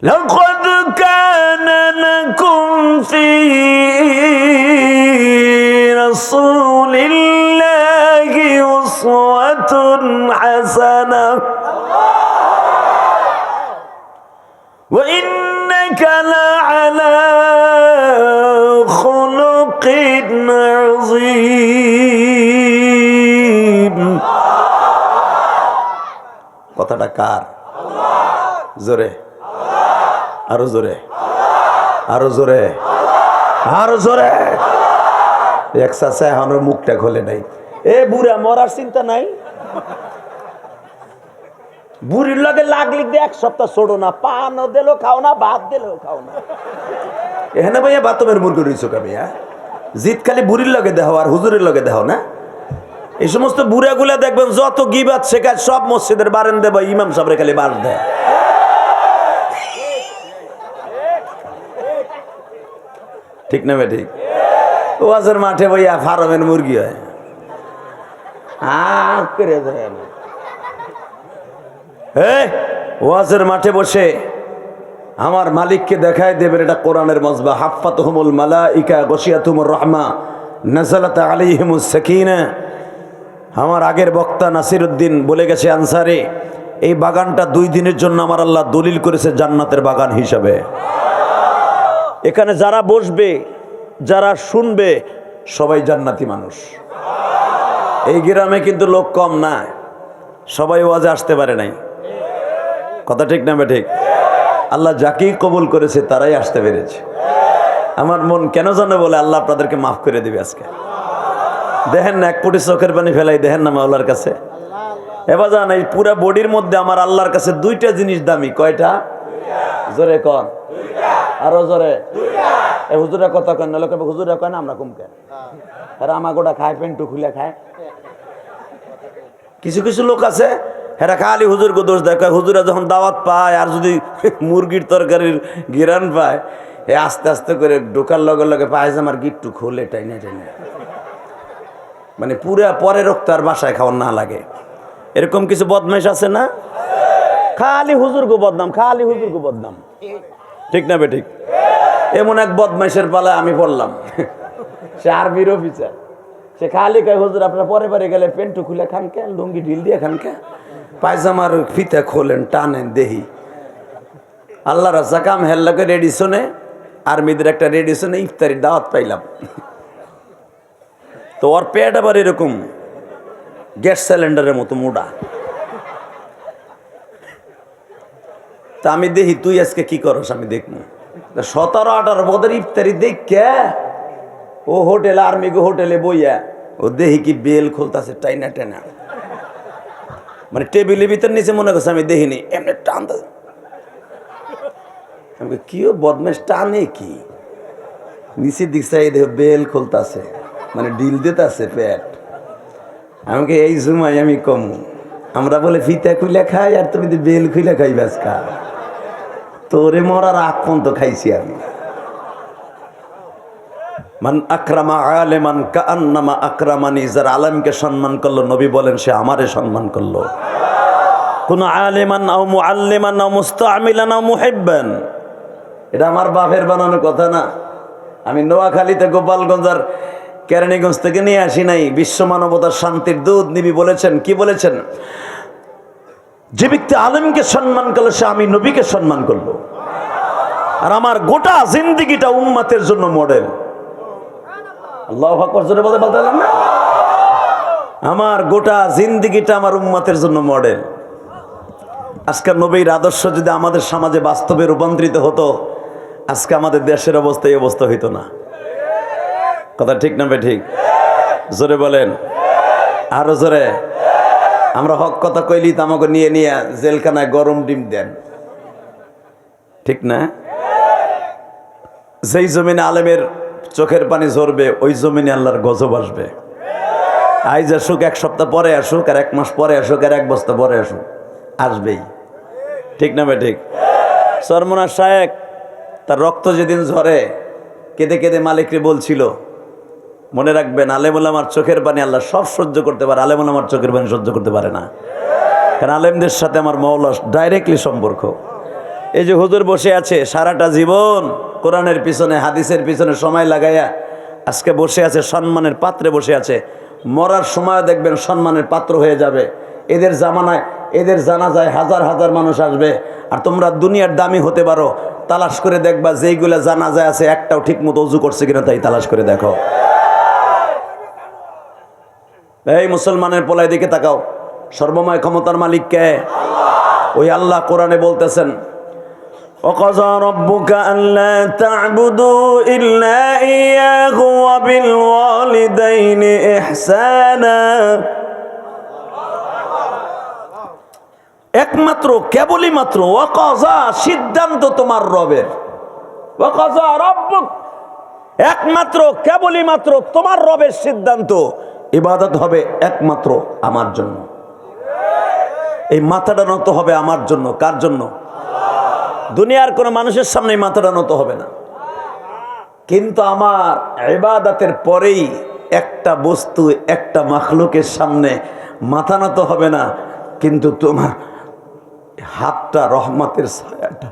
لقد كان لكم في رسول الله أسوة حسنة وإنك لعلى خلق عظيم। কথাটা কার? জোরে, আরো জোরে, আরো জোরে, আরো জোরে। একসাথে আমার মুখটা খোলে নাই। এ বুড়া, মরার চিন্তা নাই? বুড়ির লগে লাগলি এক সপ্তাহ ছোড়ো না, পানও দিলেও খাও না, ভাত দিলেও খাও না। এখানে ভাইয়া বাতমের মুরগি রয়েছ কবি, হ্যাঁ? জিত খালি বুড়ির লগে দেহ আর হুজুরের লগে দেহ না। এই সমস্ত বুড়াগুলা দেখবেন যত গিবাত শেখায় সব মসজিদের বারান্দা বা ইমাম সাহেবের খালি বাস দেয়। ঠিক না ঠিক? ওয়াজের মাঠে বইয়া ফার্মের মুরগি হয়, ওয়াজের মাঠে বসে আমার মালিককে দেখায় দেবেন এটা কোরআনের মজবা। হাফাতহুমুল মালাইকা গশিয়াতুমুর রহমা নাযালাত আলাইহিমুস সাকিনা। আমার আগের বক্তা নাসিরউদ্দিন বলে গেছে আনসারি, এই বাগানটা 2 দিনের জন্য আমার আল্লাহ দলিল করেছে জান্নাতের বাগান হিসাবে। এখানে যারা বসবে, যারা শুনবে, সবাই জান্নাতি মানুষ। এই গ্রামে কিন্তু লোক কম না, সবাই ওয়াজে আসতে পারে নাই। কথা ঠিক না ঠিক? আল্লাহ যাকেই কবুল করেছে তারাই আসতে পেরেছে। আমার মন কেন জানে বলে আল্লাহ আপনাদেরকে মাফ করে দিবে আজকে। দেখেন না, এক কোটি চোখের পানি ফেলাই, দেখেন না মাওলার কাছে। এবার জান, এই পুরা বডির মধ্যে আমার আল্লাহর কাছে দুইটা জিনিস দামি। কয়টা? জোরে কর, আরো জোরে। এই হুজুরা কথা কয় না, লোকে হুজুরা কয় না, আমরা কমকে আর আমাগোটা খায়, পেন্টু খুলে খায়। কিছু কিছু লোক আছে হেরা খালি হুজুরকে দোষ দেয়। হুজুরা যখন দাওয়াত পায় আর যদি মুরগির তরকারির গিরান পায়, এ আস্তে আস্তে করে ঢোকার লগে লগে পায়জামার গিট্টু খোলে টাইনে টাইনে, মানে পুরা পরে রক্ত আর বাসায় খাওয়ার না লাগে। এরকম কিছু বদমাইশ আছে না? খালি হুজুরকে বদনাম, খালি হুজুরকে বদনাম, ঠিক না বেঠিক? এমন এক বদমাইশের পালায় আমি পড়লাম। সে আর্মির অফিসার। সে খালি কয় হুজুর আপনার পরে পরে গেলে পেন্টু খুলে খান কে, লুঙ্গি ঢিল দিয়ে খান কে, পায়জামার ফিতা খোলেন, টানেন দেহি। আল্লাহ রাজা কাম হেল্লাকে রেডিশনে, আর্মিদের একটা রেডিশনে ইফতারির দাওয়াত পাইলাম। তো ওর পেট আবার এরকম গ্যাস সিলিন্ডারের মতো মোটা। তা আমি দেখি তুই আজকে কি করস, আমি দেখবো। 17-18 বছর ইফতারি দেখ কে ও হোটেল, আর্মি হোটেলে বইয়া ও দেখি কি বেল খুলতেছে টাইনা টাইনা, মানে টেবিলের ভিতর নিচে মনে করছে আমি দেখিনি, এমনি টানতে। আমি কি বদমাস টানে কি, নিচের দিক চাই দেখো বেল খুলতেছে, মানে ডিল দিতেছে পেট। আমাকে এই জুমাই আমি কম, আমরা বলে ফিতা খুলে খাই আর তুমি বেল খুলে খাই ব্যাস খা। তোরে মরার আগ পর্যন্ত খাইছি আমি। মান আকরামা আলেমান কাআন্নামা আকরামানি, যারা আলেমকে সম্মান করলো নবী বলেন সে আমারে সম্মান করলো। কোন আলেমান আও মুআল্লিমান আও মুস্তাআমিলান আও মুহিব্বান, এটা আমার বাপের বানানো কথা না। আমি নোয়াখালীতে গোপালগঞ্জ আর কেরানীগঞ্জ থেকে নিয়ে আসি নাই। বিশ্ব মানবতার শান্তির দূত নবী বলেছেন, কি বলেছেন? যে ব্যক্তি আলেমকে সম্মান করলো সে আমি নবীকে সম্মান করলো। আর আমার গোটা জিন্দেগিটা উম্মতের জন্য মডেল। আল্লাহু আকবার জোরে বলতে পারলাম না? আমার গোটা জিন্দেগিটা আমার উম্মতের জন্য মডেল। আজকে নবীর আদর্শ যদি আমাদের সমাজে বাস্তবে রূপান্তরিত হতো, আজকে আমাদের দেশের অবস্থা এই অবস্থা হইতো না। কথা ঠিক না ভাই? ঠিক জোরে বলেন, আরো জোরে। আমরা হক কথা কইলি তো আমাকে নিয়ে নিয়ে জেলখানায় গরম ডিম দেন, ঠিক না? যেই জমিনে আলেমের চোখের পানি ঝরবে ওই জমিনে আল্লাহর গজব আসবে। আইজ আসুক, এক সপ্তাহ পরে আসুক, আর 1 মাস পরে আসুক, আর 1 বছর পরে আসুক, আসবেই, ঠিক না ভাই? ঠিক। সরমনার শায়েক তার রক্ত যেদিন ঝরে কেঁদে কেঁদে মালিকরে বলছিল, মনে রাখবেন আলেমুল আমার চোখের পানি আল্লাহ সব সহ্য করতে পারে, আলেমুল আমার চোখের পানি সহ্য করতে পারে না। কারণ আলেমদের সাথে আমার মওলা ডাইরেক্টলি সম্পর্ক। এই যে হুজুর বসে আছে সারাটা জীবন কোরআনের পিছনে হাদিসের পিছনে সময় লাগাইয়া আজকে বসে আছে, সম্মানের পাত্রে বসে আছে। মরার সময় দেখবেন সম্মানের পাত্র হয়ে যাবে। এদের জামানায় এদের জানাজায় হাজার হাজার মানুষ আসবে। আর তোমরা দুনিয়ার দামি হতে পারো, তালাশ করে দেখবা যেইগুলা জানাজায় আছে একটাও ঠিক মতো ওযু করছে কিনা তাই তালাশ করে দেখো। এই মুসলমানের পোলায় দিকে তাকাও, সর্বময় ক্ষমতার মালিক কে? ওই আল্লাহ কোরআনে বলতেছেন, وَقَضَى رَبُّكَ أَلَّا تَعْبُدُوا إِلَّا إِيَّاهُ وَبِالْوَالِدَيْنِ إِحْسَانًا। একমাত্র কেবলই মাত্র ওয়াকাযা, সিদ্ধান্ত তোমার রবের। ওয়াকাযা রাব্বুক, একমাত্র কেবলই মাত্র তোমার রবের সিদ্ধান্ত, ইবাদত হবে একমাত্র আমার জন্য। এই মাথাটা নত হবে আমার জন্য। কার জন্য? দুনিয়ার কোনো মানুষের সামনে মাথাটা নত হবে না। কিন্তু আমার ইবাদতের পরেই একটা বস্তু, একটা মাখলুকের সামনে মাথা নত হবে না, কিন্তু তোমার হাতটা, রহমতের ছায়াটা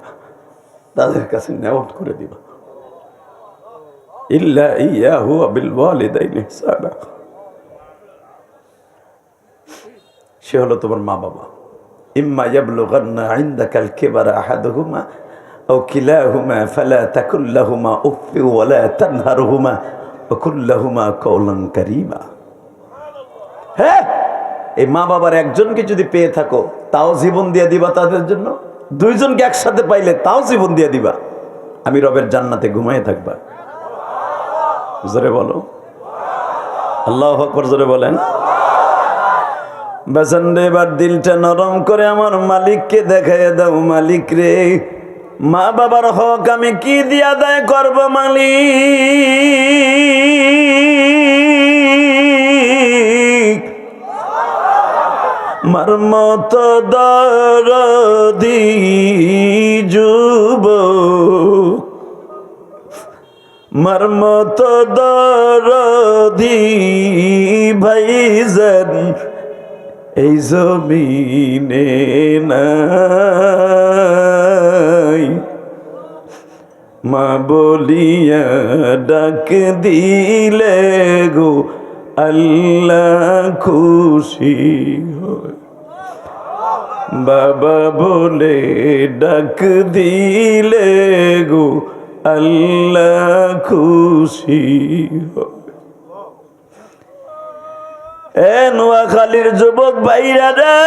তাদের কাছে নেওয়াট করে দিবা। ইল্লা ইয়াহু বিল ওয়ালিদাইনি ইহসানা, সে হলো তোমার মা বাবা। ইম্মা ইয়াবলুগান্না ইনদাকাল কিবারা আহাদুহুমা আও কিলাহুমা ফালা তাকুল লাহুমা উফফি ওয়া লা তানহারহুমা ওয়া কুল লাহুমা কাওলান কারীমা। হ্যাঁ, এই মা বাবার একজনকে যদি পেয়ে থাকো তাও জীবন দিয়ে দিবা তাদের জন্য, দুইজনকে একসাথে পাইলে তাও জীবন দিয়ে দিবা, আমি রবের জান্নাতে ঘুমায় থাকবা। জোরে বলো আল্লাহু আকবার, জোরে বলেন। বেচান রে, এবার দিলটা নরম করে আমার মালিককে দেখাইয়া দাও। মালিক রে, মা বাবার হক আমি কি দিয়া আদায় করবো মালিক? মার মতো দরদি যুবক, মার মতো দরদি ভাইজান এই জমিনে নাই। মা বলিয়া ডাক দিলে গো আল্লাহ খুশি হয়। বাবা বলে ডাক দিলে গো আল্লাহ খুশি হয়। এ নোয়াখালীর যুবক ভাইরা রে,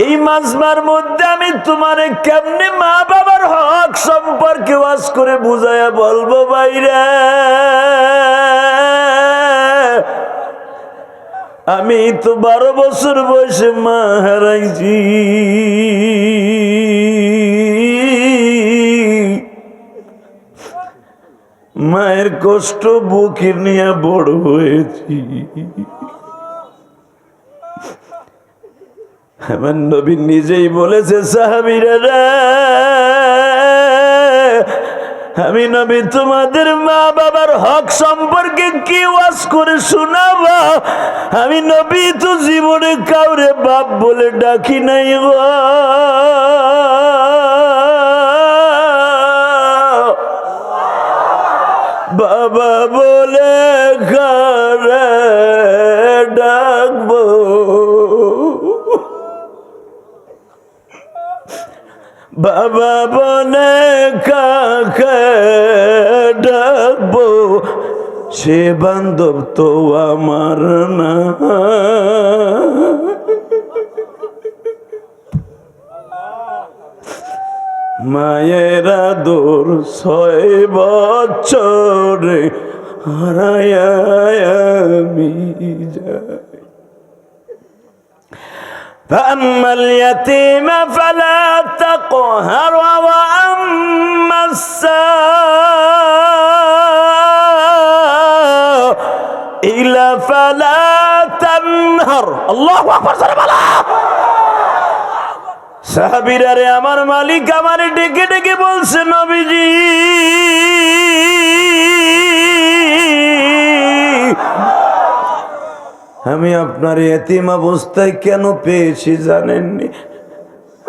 এই মাজমার মধ্যে আমি তোমারে কেমনে মা বাবার হক সম্পর্কে ওয়াজ করে বুঝাইয়া বলবো ভাইরা? আমি তো 12 বছর বয়সে মা হারাইছি। মায়ের কষ্ট বুকে নিয়ে বড় হয়েছি। আমার নবী নিজেই বলেছে, সাহাবীরা আমি নবী তোমাদের মা বাবার হক সম্পর্কে কি ওয়াজ করে শোনাবা? আমি নবী তো জীবনে কাউরে বাপ বলে ডাকি নাই গো। বাবা বলে কারে ডাকবো? বাবা বলে কাকে ডাকবো? সে বান্ধব তো আমার না। মায়ের আদর 6 বছরে হারায়া আমি যাই। فأما اليتيم فلا تقهر وأما السائل فلا تنهر। الله أكبر। সাহাবীরা রে, আমার মালিক আমারে ডেকে ডেকে বলছে, নবীজি আমি আপনার এতিম অবস্থায় কেন পেয়েছি জানেননি?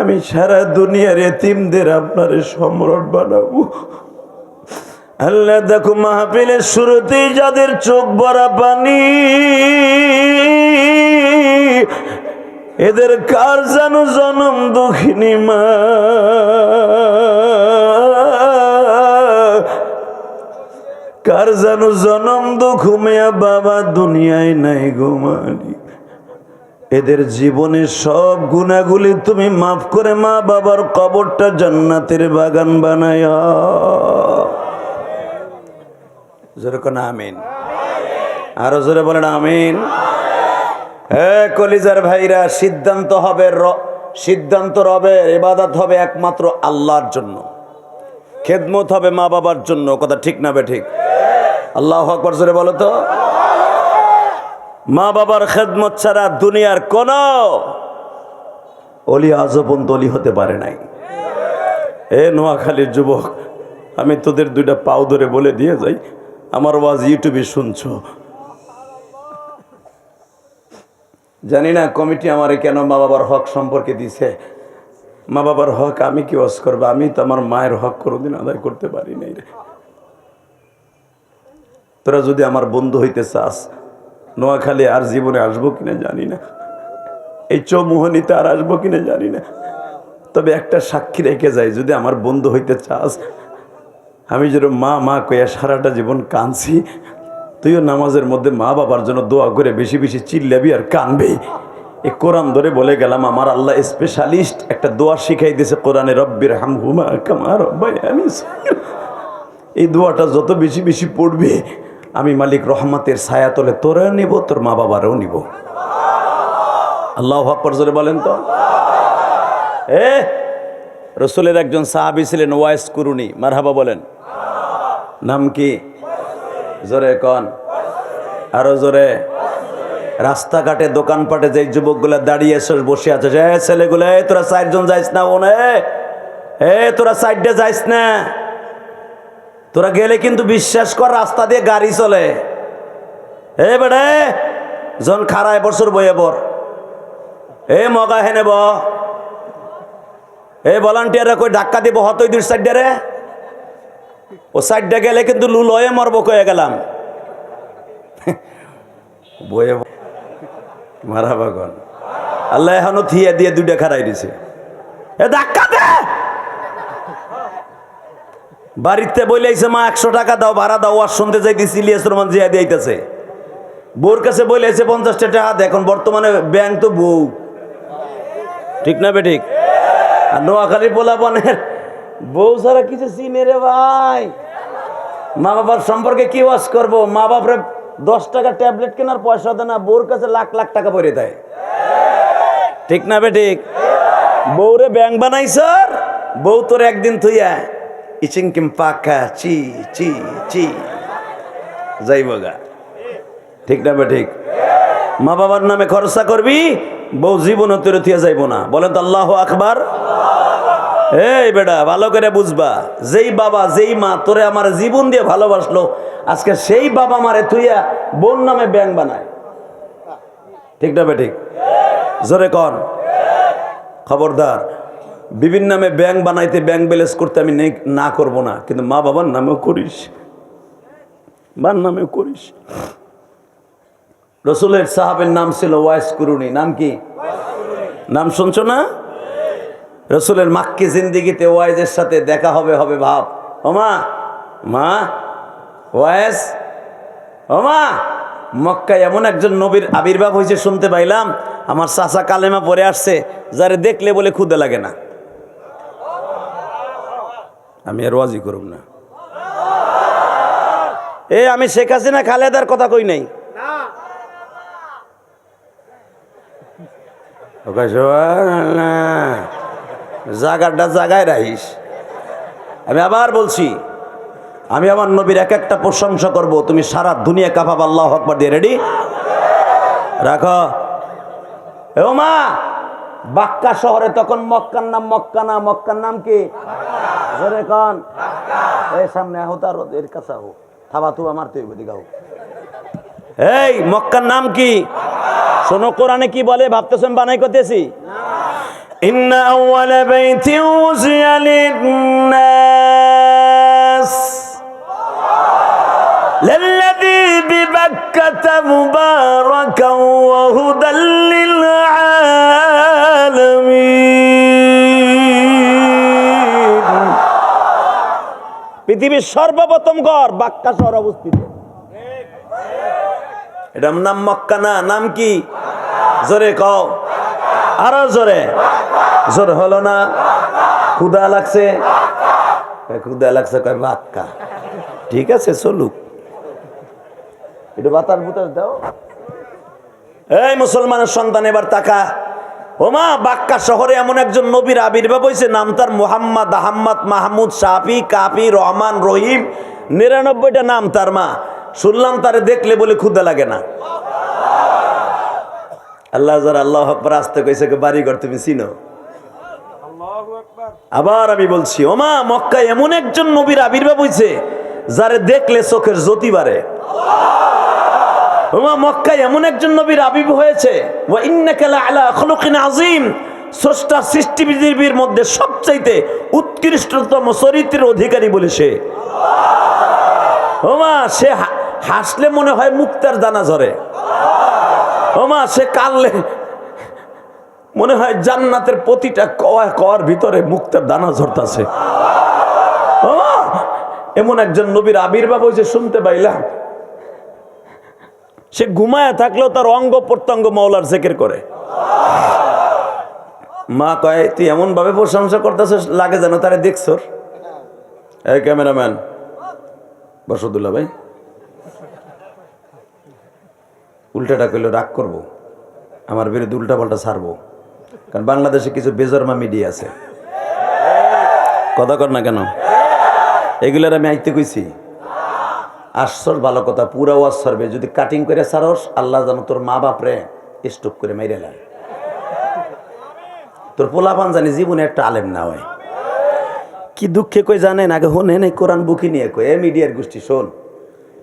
আমি সারা দুনিয়ার এতিমদের আপনার সম্রাট বানাবো। আল্লাহ দেখো, মাহফিলের শুরুতেই যাদের চোখ ভরা পানি, এদের কার যেন জনম দুঃখিনী মা। কার যেন জনম দুঃখ মেয়া বাবা দুনিয়ায় নাই গো মালিক। এদের জীবনের সব গুনাহগুলি তুমি মাফ করে মা বাবার কবরটা জান্নাতের বাগান বানায়। জোরে কোন আমিন। আরো জোরে বলেন আমিন। হ্যাঁ কলিজার ভাইরা, সিদ্ধান্ত রবের, ইবাদত হবে একমাত্র আল্লাহর জন্য, খেদমত হবে মা বাবার জন্য। কথা ঠিক না বে ঠিক? আল্লাহু আকবার জোরে বলো তো। মা বাবার খেদমত ছাড়া দুনিয়ার কোন অলি আজও পর্যন্ত অলি হতে পারে নাই। এ নোয়াখালীর যুবক, আমি তোদের 2টা পাও ধরে বলে দিয়ে যাই, আমার ওয়াজ ইউটিউবে শুনছো, জানি না কমিটি আমারে কেন মা বাবার হক সম্পর্কে দিছে। মা বাবার হক আমি কি ওয়াজ করবো? আমি তো আমার মায়ের হক কোনোদিন আদায় করতে পারি নাই রে। তোরা যদি আমার বন্ধু হইতে চাস, নোয়াখালী আর জীবনে আসবো কিনা জানি না, এই চৌমুহনীতে আর আসবো কিনা জানি না, তবে একটা সাক্ষী রেখে যাই, যদি আমার বন্ধু হইতে চাস, আমি যেন মা মা কইয়া সারাটা জীবন কাঁদছি, তুইও নামাজের মধ্যে মা বাবার জন্য দোয়া করে বেশি বেশি চিল্লাবি আর কানবি। এই কোরআন ধরে বলে গেলাম, আমার আল্লাহ স্পেশালিস্ট একটা দোয়া শিখাই দিয়েছে কোরআনে, রব্বির হামহুমা কামা রাব্বায়ানি সগীরা। এই দোয়াটা যত বেশি বেশি পড়বি, আমি মালিক রহমতের ছায়া তলে তোরা নিব, তোর মা বাবারও নিব। আল্লাহু আকবার জোরে বলেন তো। রসুলের একজন সাহাবী ছিলেন ওয়াইস কুরুনি, মারহাবা বলেন। নাম কি? জোরে কন, আরো জোরে। রাস্তাঘাটে দোকানপাটে যে যুবকগুলা দাঁড়িয়ে বসে আছে, যে ছেলেগুলো, তোরা চারজন যাইস না, ওনে তোরা সাইডে যাইস না, তোরা গেলে কিন্তু বিশ্বাস কর রাস্তা দিয়ে গাড়ি চলে। বেড়ে জন খারায় বছর বইয়ে বর, মগা হেনে ব, ভলান্টিয়াররা কই ধাক্কা দিব হতই দুই সাইডে রে, ও সাইডে গেলে কিন্তু লুলয়ে মরব কয়ে গেলাম। বইয়ে মারা বাগন আল্লাহ এখনো থিয়া দিয়ে দুইটা খারাই দিছে, ধাক্কা দে। বাড়িতে বইলাইছে মা 100 টাকা দাও, ভাড়া দাও, আর শুনতে যাইতেছি ইলিয়াস রহমান জিয়া দিয়াইতেছে। বউর কাছে বইলাইছে 50 টাকা দে। এখন বর্তমানে ব্যাংক তো বউ, ঠিক না বে ঠিক? আর নোয়াখালী পোলাপনের বউ ছাড়া কিছু চিনে রে ভাই। মা বাবার সম্পর্কে কি ওয়াজ করবো? মা বাপরে 10 টাকা ট্যাবলেট কেনার পয়সা দেয় না, বউর কাছে লাখ লাখ টাকা পরে দেয়, ঠিক না বে ঠিক? বউরে ব্যাংক বানাইছ, বউ তোর একদিন থুইয়া ইচিং কিম পাকা চি চি চি যাইব গা, ঠিক না বে ঠিক? মা বাবার নামে খরচা করবি, বউ জীবন তোর থিয়া যাইব না। বলেন তো আল্লাহু আকবার। এই বেটা ভালো করে বুঝবা, যেই বাবা যেই মা তোরে আমার জীবন দিয়ে ভালোবাসলো, আজকে সেই বাবা মারে তুইয়া বোন নামে ব্যাংক বানায়, ঠিক না বে ঠিক? জোরে কর। খবরদার, বিভিন্ন নামে ব্যাংক বানাইতে, ব্যাংক ব্যালেন্স করতে আমি না করব না, কিন্তু মা বাবার নামেও করিস, মার নামেও করিস। রসুলের সাহাবের নাম ছিল ওয়াইস কুরুনি। নাম কি? নাম শুনছো না? রসুলের মাক্কি জিন্দিগিতে ওয়াইজের সাথে দেখা হবে হবে ভাব। ওমা মা ওয়াইস, ওমা মক্কায় এমন একজন নবীর আবির্ভাব হয়েছে শুনতে পাইলাম, আমার চাচা কালেমা পরে আসছে, যারে দেখলে বলে ক্ষুদে লাগে না। আমি আর ওয়াজি করব না। আমি শেখ হাসিনা খালেদার কথা কই নাই, জায়গাটা জায়গায় রাখিস। আমি আবার বলছি, আমি আমার নবীর এক একটা প্রশংসা করব, তুমি সারা দুনিয়া কাঁপাব আল্লাহু আকবার দিয়ে। রেডি রাখো। ও মা, বাক্কা শহরে তখন মক্কার নাম মক্কা না, মক্কার নাম কি? জোরে কন। এই সামনে আহো, তার এর কাছে আহো, থাবা তুবা মারতে হইব, দিগাও। এই মক্কার নাম কি? শোনো কোরআনে কি বলে, ভাবতেছেন বানাই করতেছি। ইন্না আউয়ালা বাইতিন উযিয়া লিন-নাস লাল্লাযী বিবাক্কাতা মুবারাকান ওয়া হুদাল লিল-আলামিন। পৃথিবীর সর্বপ্রথম ঘর বাক্কা শহরে অবস্থিত। এটার নাম মক্কা না, নাম কি? জোরে কও, আরো জোরে। জোর হলো না? ক্ষুধা লাগছে, ক্ষুধা লাগছে, কয় বাক্কা। ঠিক আছে চলুক, একটু বাতাস বুতাস দাও। এই মুসলমানের সন্তান এবার তাকা। ওমা, বাক্কা শহরে এমন একজন নবীর আবির্ভাব হয়েছে, নাম তার মুহাম্মদ, আহম্মদ, মাহমুদ, শাফি, কাফি, রহমান, রহিম, 99টা নাম তার। মা শুনলাম তারে দেখলে বলে ক্ষুধা লাগে না। আল্লাহ যারা আল্লাহু আকবার আসতে কইছে, বাড়িঘর তুমি চিনো? আবার আমি বলছি, ওমা মক্কায় এমন একজন নবীর আবির্ভাব হয়েছে, যারে দেখলে চোখের জ্যোতি বাড়ে। ওমা মক্কায় এমন একজন নবীর আবির্ভাব হয়েছে, ওয়া ইন্নাকা লাআলা খুলুকিন আযীম, স্রষ্টা সৃষ্টি পৃথিবীর মধ্যে সবচাইতে উৎকৃষ্টতম চরিত্রের অধিকারী বলে সে। ওমা সে হাসলে মনে হয় মুক্তার দানা ঝরে। ওমা সে কানলে মনে হয় জান্নাতের প্রতিটা কওয়ার ভিতরে মুক্তার দানা ঝরতাছে। এমন একজন নবীর আবির্ভাব হয়েছে শুনতে পাইলাম। সে ঘুমায় থাকলেও তার অঙ্গ প্রত্যঙ্গ মাওলার জিকির করে। মা কয় তুই এমন ভাবে প্রশংসা করতেছিস লাগে যেন তারে দেখছর। এই ক্যামেরাম্যান বসদুল্লাহ ভাই, উল্টাটা কইলে রাগ করব, আমার বিরুদ্ধে উল্টা পাল্টা ছাড়বো, কারণ বাংলাদেশে কিছু বেজরমা মিডিয়া আছে, কথা কর না কেন? এগুলার আমি আইতে কইছি আসছর ভালো কথা, পুরা ওয়াজ সরবে, যদি কাটিং করে ছাড়স আল্লাহ জানো তোর মা বাপরে স্টপ করে মাইরে লাই, তোর পোলাপান জানি জীবনে একটা আলেম না হয়। কি দুঃখে কই জানেন, আগে হোনেন এই কোরআন বুকি নিয়ে কই এ মিডিয়ার গোষ্ঠী শোন,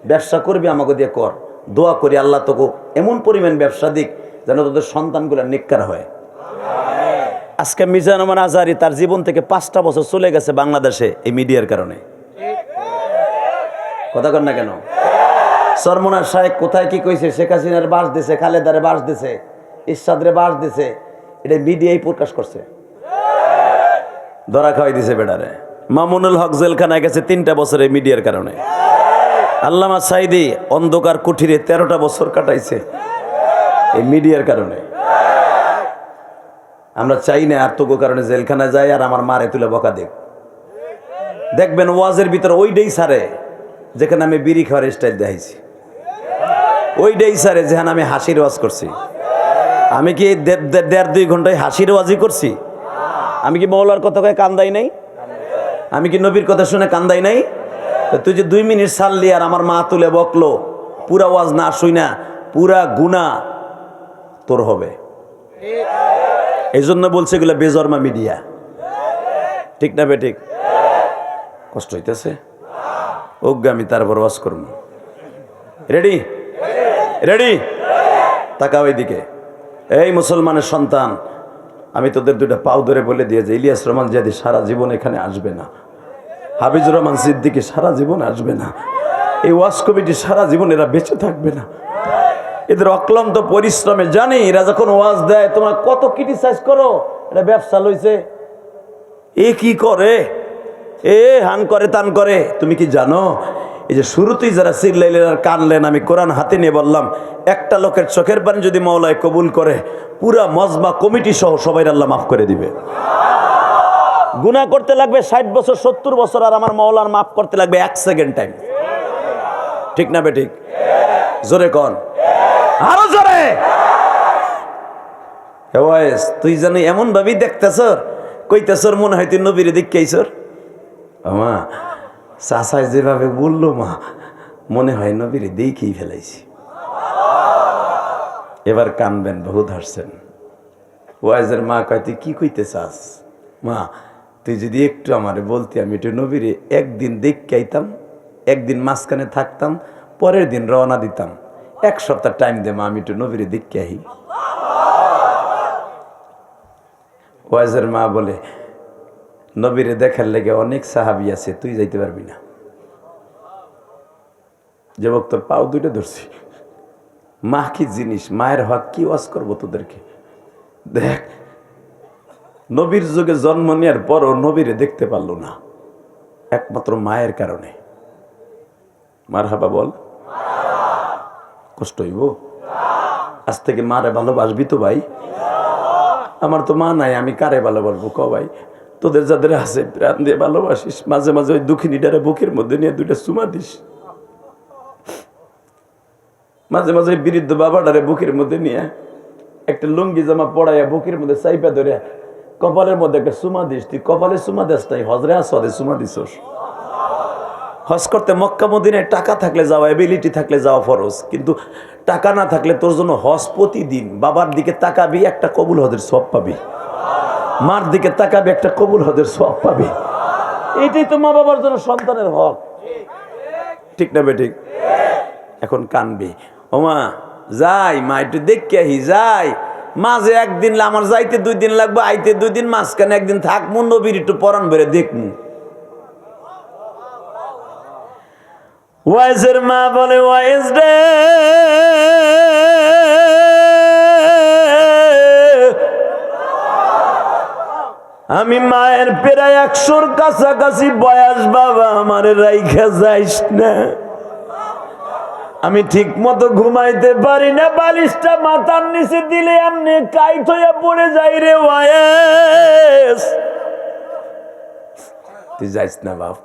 ব্যবসা করবি আমাকে দিয়ে কর, দোয়া করি আল্লাহ তোকে এমন পরিমাণ ব্যবসা দিক যেন তোদের সন্তানগুলো নিক্কার হয়। আজকে মিজান রহমান আজহারী তার জীবন থেকে 5টা বছর চলে গেছে বাংলাদেশে এই মিডিয়ার কারণে, কথা কর না কেন? সরমনার শাহেক কোথায় কি কইছে, শেখ হাসিনার বাস দিছে, খালেদারে বাস দিছে, ইরশাদরে বাস দিছে, এটা মিডিয়াই প্রকাশ করছে, ধরা খাওয়াই দিছে বেড়ারে। মামুনুল হক জেলখানায় গেছে 3টা বছর এই মিডিয়ার কারণে। আল্লামা সাইদি অন্ধকার কুঠিরে 13টা বছর কাটাইছে এই মিডিয়ার কারণে। আমরা চাই না আর তোকে কারণে জেলখানায় যায় আর আমার মারে তুলে বকা দেখ। দেখবেন ওয়াজের ভিতরে ওইটাই সারে যেখানে আমি বিড়ি খাওয়ার স্টাইল দেখাইছি, ওইটাই সারে যেখানে আমি হাসির ওয়াজ করছি। আমি কি 1.5-2 ঘন্টায় হাসির ওয়াজই করছি? আমি কি মৌলার কথা কয়ে কান্দাই নাই? আমি কি নবীর কথা শুনে কান্দাই নাই? তুই যে 2 মিনিট ছাড়লি আর আমার মা তুলে বকলো, পুরা ওয়াজ না শুই না, পুরা গুনাহ তোর হবে। এই জন্য বলছে এগুলো বেজরমা মিডিয়া, ঠিক না বেঠিক? কষ্ট হইতেছে ওকে, আমি তারপর ওয়াজ করব। রেডি রেডি, তাকাও এইদিকে। এই মুসলমানের সন্তান, আমি তোদের 2টা পাও ধরে বলে দিয়ে যে ইলিয়াস রহমান জিয়াদি সারা জীবন এখানে আসবে না, হাফিজুর রহমান সিদ্দিকী সারা জীবন আসবে না, এই ওয়াজ কমিটি সারা জীবন এরা বেঁচে থাকবে না। এদের অক্লান্ত পরিশ্রমে জানি এরা যখন ওয়াজ দেয় তোমরা কত ক্রিটিসাইজ করো, এটা ব্যবসা লইছে, এ কি করে, এ হান করে তান করে। তুমি কি জানো এই যে শুরুতেই যারা চিল্লাইলেন আর কানলেন, আমি কোরআন হাতে নিয়ে বললাম একটা লোকের চোখের পানি যদি মাওলায় কবুল করে পুরা মজমা কমিটি সহ সবাই আল্লাহ মাফ করে দিবে। গুনাহ করতে লাগবে 60 বছর 70 বছর, আর আমার মাওলার মাফ করতে লাগবে 1 সেকেন্ড টাইম, ঠিক না বেঠিক? জোরে কন, আরো জোরে। তুই জানি এমন ভাবেই দেখতেছ কইতেছর মনে হয় তুই নবীরে দেখাইছর। মা চাচাই যেভাবে বললো মা মনে হয় নবীরে দেখেই ফেলাইছি। এবার কানবেন, বহুত হাসছেন। ওয়াইজের মা কয় তুই কি কইতে চাস? মা তুই যদি একটু আমারে বলতি আমি একটু নবীরে একদিন দেখতে আইতাম, একদিন মাঝখানে থাকতাম, পরের দিন রওনা দিতাম, 1 সপ্তাহ টাইম দে মা, আমি একটু নবীরে দেখতে আহি। ওয়াইজের মা বলে নবীরে দেখার লেগে অনেক সাহাবী আছে, তুই যাইতে পারবি না। যুবক তোর পাও 2টা ধরছি, মা কি জিনিস, মায়ের হক কি ওয়াজ করবো তোদেরকে। দেখ নবীর যুগে জন্ম নেওয়ার পরও নবীরে দেখতে পারলো না, একমাত্র মায়ের কারণে। মারহাবা বল, কষ্ট হইব? আজ থেকে মারে ভালোবাসবি তো ভাই? আমার তো মা নাই, আমি কারে ভালোবাসবো ক ভাই? তোদের যাদের আছে প্রাণ দিয়ে ভালোবাসিস, মাঝে মাঝে ওই দুঃখিনীটারে বুকের মধ্যে নিয়ে 2টা চুমা দিস, মাঝে মাঝে ওই বৃদ্ধ বাবাটারে বুকের মধ্যে নিয়ে একটা লুঙ্গি জামা পড়াইয়া বুকের মধ্যে চাইপা ধরে কপালের মধ্যে একটা চুমা দিস। তুই কপালে চুমা দিস নাই, হজরে আসদে চুমা দিছস। হজ করতে মক্কা মদিনায় টাকা থাকলে যাওয়া, এবিলিটি থাকলে যাওয়া ফরজ, কিন্তু টাকা না থাকলে তোর জন্য হজ প্রতিদিন। বাবার দিকে তাকাবি, একটা কবুল হজের সওয়াব পাবি, মার দিকে তাকাবি, একটা কবুল হজের সওয়াব পাবি। এইটাই তো মা বাবার জন্য সন্তানের হক, ঠিক না বেঠিক? এখন কানবি, ও মা যাই, মা একটু দেখে আহি, যাই মাঝে একদিন, আমার যাইতে 2 দিন লাগবে, আইতে 2 দিন, মাঝখানে একদিন থাকবো, নবীর একটু পরাণ বেড়ে দেখমু। ওয়াইজের মা বলে ওয়াইজ রে, আমি মায়ের প্রায় 100-র কাছাকাছি বয়স, বাবা আমারে রাইখা যাইস না। আমি ঠিক মতো ঘুমাইতে পারি না, বালিশটা মাথার নিচে দিলে এমনি কাইট হইয়া পড়ে যাই রে ওয়াইস। তুই যাইস না বাপ।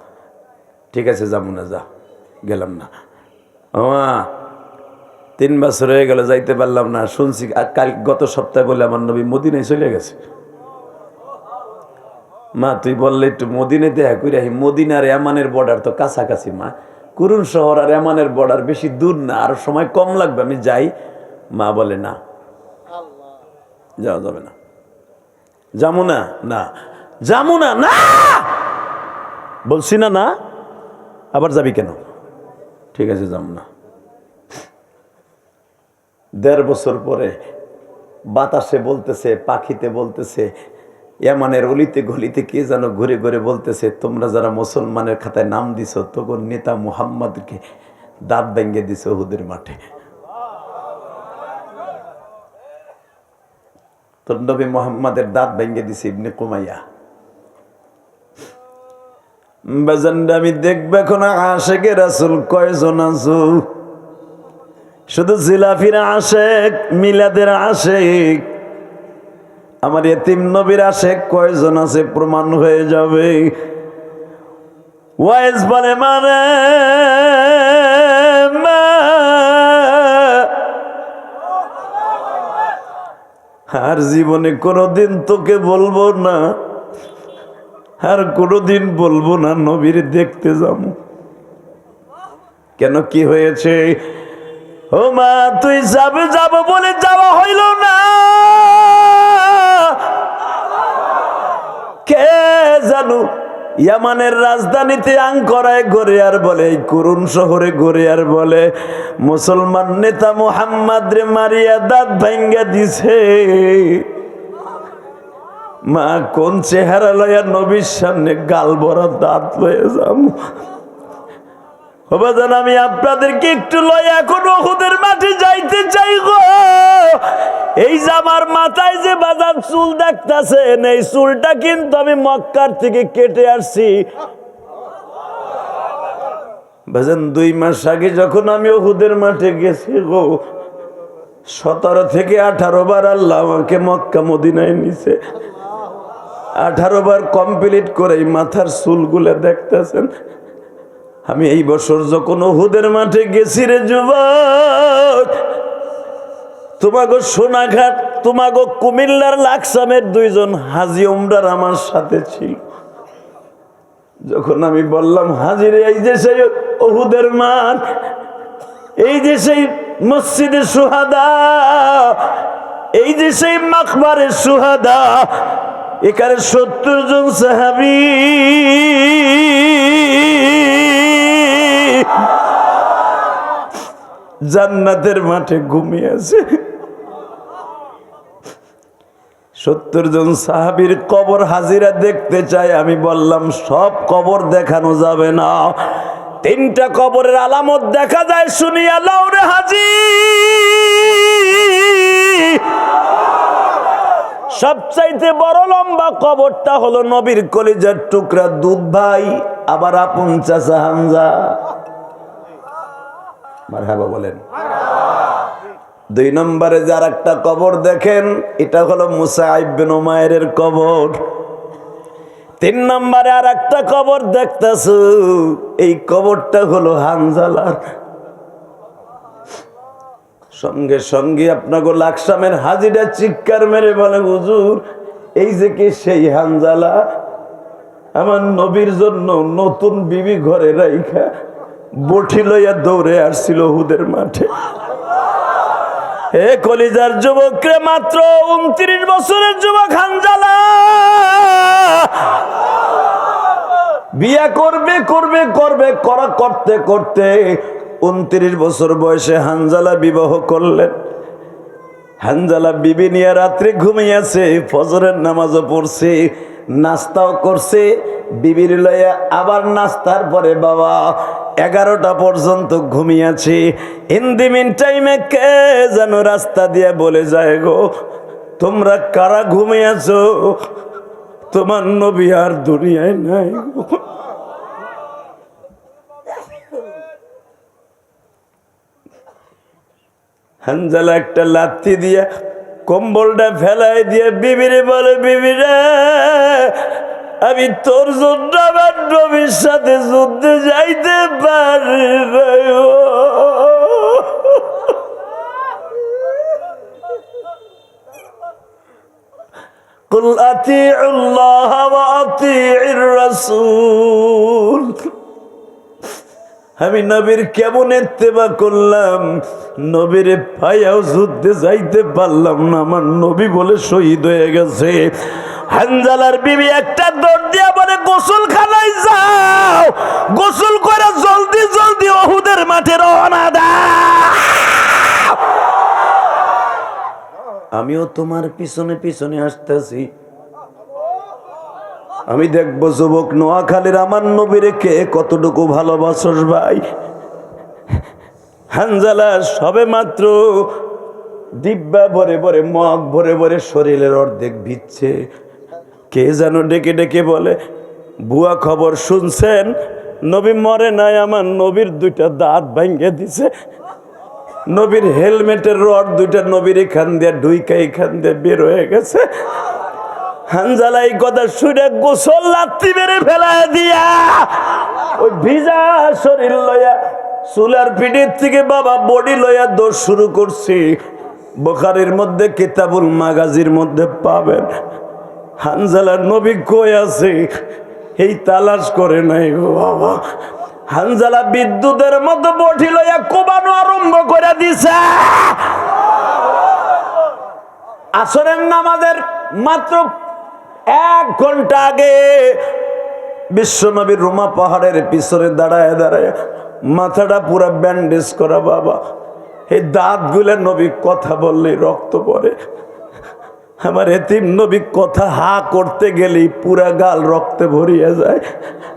ঠিক আছে যাবো না, যা। গেলাম না। মা 3 বছর হয়ে গেল, যাইতে পারলাম না। শুনছি কাল গত সপ্তাহে বলে আমার নবী মদিনায় চলে গেছে। মা তুই বললে একটু মদিনায় দেখা করে আহি। মদিনার ইয়ামানের বর্ডার তো কাছাকাছি মা, কুরুন শহর আর ইয়ামানের বর্ডার বেশি দূর না, আর সময় কম লাগবে, আমি যাই। মা বলে না, যাওয়া যাবে না, যাবো না। না যাবো না, না বলছি না, না আবার যাবি কেন? ঠিক আছে যাবো না। 1.5 বছর পরে বাতাসে বলতেছে, পাখিতে বলতেছে, ইয়ামানের অলিতে গলিতে কে যেন ঘুরে ঘুরে বলতেছে, তোমরা যারা মুসলমানের খাতায় নাম দিছ, তখন নেতা মুহাম্মদকে দাঁত ভেঙে দিছ উহুদের মাঠে। তোর নবী মুহাম্মাদের দাঁত ভেঙে দিছে ইবনে কুমাইয়া। বাজানটা আমি দেখবে এখন আশেকে রাসূল কয়জন আছো? শুধু জিলাফির আশেক, মিলাদের আশেক, আমার এতিম নবীর আশেক কয়জন আছে প্রমাণ হয়ে যাবে। ওয়াইজ বলে মানে আর জীবনে কোনোদিন তোকে বলবো না, আর কোনোদিন বলবো না নবীর দেখতে যাবো। কেন কি হয়েছে? ও মা তুই যাবে যাবো বলে যাওয়া হইল না। কে জানু ইয়ামানের রাজধানীতে আঙ্করায় ঘরে আর বলে, এই করুণ শহরে ঘরে আর বলে, মুসলমান নেতা মুহাম্মদ রে মারিয়া দাঁত ভাঙ্গা দিছে। মা কোন চেহারা লইয়া নবীর সামনে গাল ভরা দাঁত লয়ে যাম? বাজান আমি আপনাদেরকে একটু লইয়া এখন উহুদের মাঠে যাইতে চাই গো। এই যে আমার মাথায় যে বাজান চুল দেখতাছেন, এই চুলটা কিন্তু আমি মক্কার থেকে কেটে আসছি বাজান। 2 মাস আগে যখন আমি উহুদের মাঠে গেছি গো, 17 থেকে 18 বার আল্লাহ আমাকে মক্কা মদিনায় নিছে। 18 বার কমপ্লিট করে মাথার চুলগুলা দেখতেছেন। আমি এই বছর যখন উহুদের মাঠে গেছি রে যুবক, তোমাগো সোনাঘাট, তোমাগো কুমিল্লার লাকসামের 2 জন হাজি উমরার আমার সাথে ছিল। যখন আমি বললাম হাজিরে এই যে সেই উহুদের মাঠ, এই যে সেই মসজিদে সুহাদা, এই যে সেই মাকবারে সুহাদা, এখানে 70 জন সাহাবী জান্নাতের মাঠে ঘুমিয়ে আছে। 70 জন সাহাবীর কবর হাজিরা দেখতে চাই। আমি বললাম সব কবর দেখানো যাবে না, 3টা কবরের আলামত দেখা যায়, শুনিয়া লাও রে হাজি। সবচাইতে বড় লম্বা কবরটা হলো নবীর কলিজার টুকরা দুধ ভাই, আবার আপন চাচা হামজা। মারহাবা বলেন। 2 নম্বরে যার একটা কবর দেখেন, এটা হলো মুসাইব বিন উমাইরের কবর। 3 নম্বরে আর একটা কবর দেখতেছো, এই কবরটা হলো হানজালার। সঙ্গে সঙ্গে আপনাকে লাকসামের হাজিরা চিৎকার মেরে বলে, হুজুর এই যে কি সেই হানজালা? আমার নবীর জন্য নতুন বিবি ঘরে রাইখা বটি লইয়া দৌড়ে আসছিল উহুদের মাঠে। হে কলিজার যুবক রে, মাত্র 29 বছরের যুবক হানজালা বিয়া করবে করবে করবে করা করতে করতে 29 বছর বয়সে হানজালা বিবাহ করলেন। হানজালা বিবি নিয়ে রাত্রে ঘুমিয়েছে, ফজরের নামাজও পড়ছে, নাস্তাও করছে বিবির লইয়া, আবার নাস্তার পরে বাবা 11টা পর্যন্ত ঘুমিয়েছে। ইন দি মিন টাইমে কে যেন রাস্তা দিয়ে বলে যায়, গো তোমরা কারা ঘুমিয়েছো? তোমার নবী আর দুনিয়ায় নাই। হানজালা একটা লাথি দিয়া কম্বলটা ফেলাই দিয়ে বিবিরে বলে, বিবিরে আমি তোর জন্য আমার নবীর সাথে যুদ্ধে যাইতে পারি না। কুল আতিউল্লাহ ওয়া আতিউর রাসূল। আমি নবীর কেমন ইত্তেবা করলাম, নবীর পায়াও যুদ্ধে যাইতে পারলাম না, আমার নবী বলে শহীদ হয়ে গেছে। হানজালার বিবি একটা দৌড় দিয়া বলে, গোসলখানায় যাও, গোসল করে জলদি জলদি উহুদের মাঠে রওনা দাও। আমিও তোমার পিছনে পিছনে আসতেছি, আমি দেখবো যুবক নোয়াখালীর আমার নবীরে কে কতটুকু ভালোবাসস ভাই। হানজালা সবে মাত্র দিব্যা ভরে ভরে মগ ভরে ভরে শরীরের অর্ধেক ভিজছে। কে যেন ডেকে ডেকে বলে, ভুয়া খবর শুনছেন, নবী মরে নাই, আমার নবীর দুইটা দাঁত ভাঙ্গে দিছে। নবীর হেলমেটের রড দুইটা নবীর এখান দিয়ে ঢুইকা এখান দিয়ে বের হয়ে গেছে। হানজালা এই কথা শুনে গোসল লাত্তি মেরে ফেলায় দিয়া ওই ভিজা শরীর লইয়া চুলার পিঠের থেকে বাবা বডি লইয়া দৌড় শুরু করছি। বুখারীর মধ্যে কিতাবুল মাগাজির মধ্যে পাবেন, হানজালার নবী কই আছে এই তালাশ করে নাই গো বাবা। হানজালা বিদ্যুতের মতো বডি লইয়া কোবানো আরম্ভ করে দিছে। আসরের নামাজের মাত্র 1 ঘন্টা আগে বিশ্বনবীর রোমা পাহাড়ের পিছনে দাঁড়ায় দাঁড়ায় মাথাটা পুরা ব্যান্ডেজ করা বাবা। এই দাঁতগুলো নবী কথা বললে রক্ত পড়ে। আমার এতিম নবী কথা হা করতে গেলেই পুরা গাল রক্তে ভরিয়া যায়,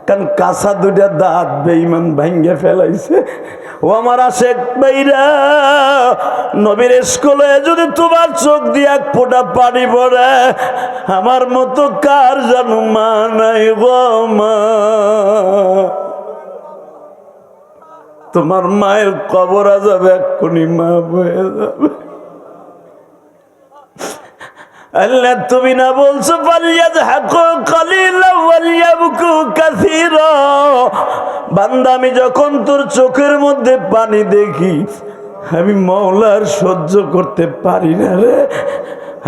কারণ কাঁচা দুইটা দাঁত বেঈমান ভাঙ্গে ফেলাইছে। ও আমার আশেক ভাইরা, নবীর স্কুলে যদি তোমার চোখ দিয়ে এক ফোঁটা পানি পড়ে, আমার মতো কার জানো মা নাই গো মা। তোমার মায়ের কবর যাবে এক্ষুনি, মা বয়ে যাবে। আল্লাহ তুমি না বলছো বান্দা, আমি যখন তোর চোখের মধ্যে পানি দেখি আমি মওলার সহ্য করতে পারি না রে।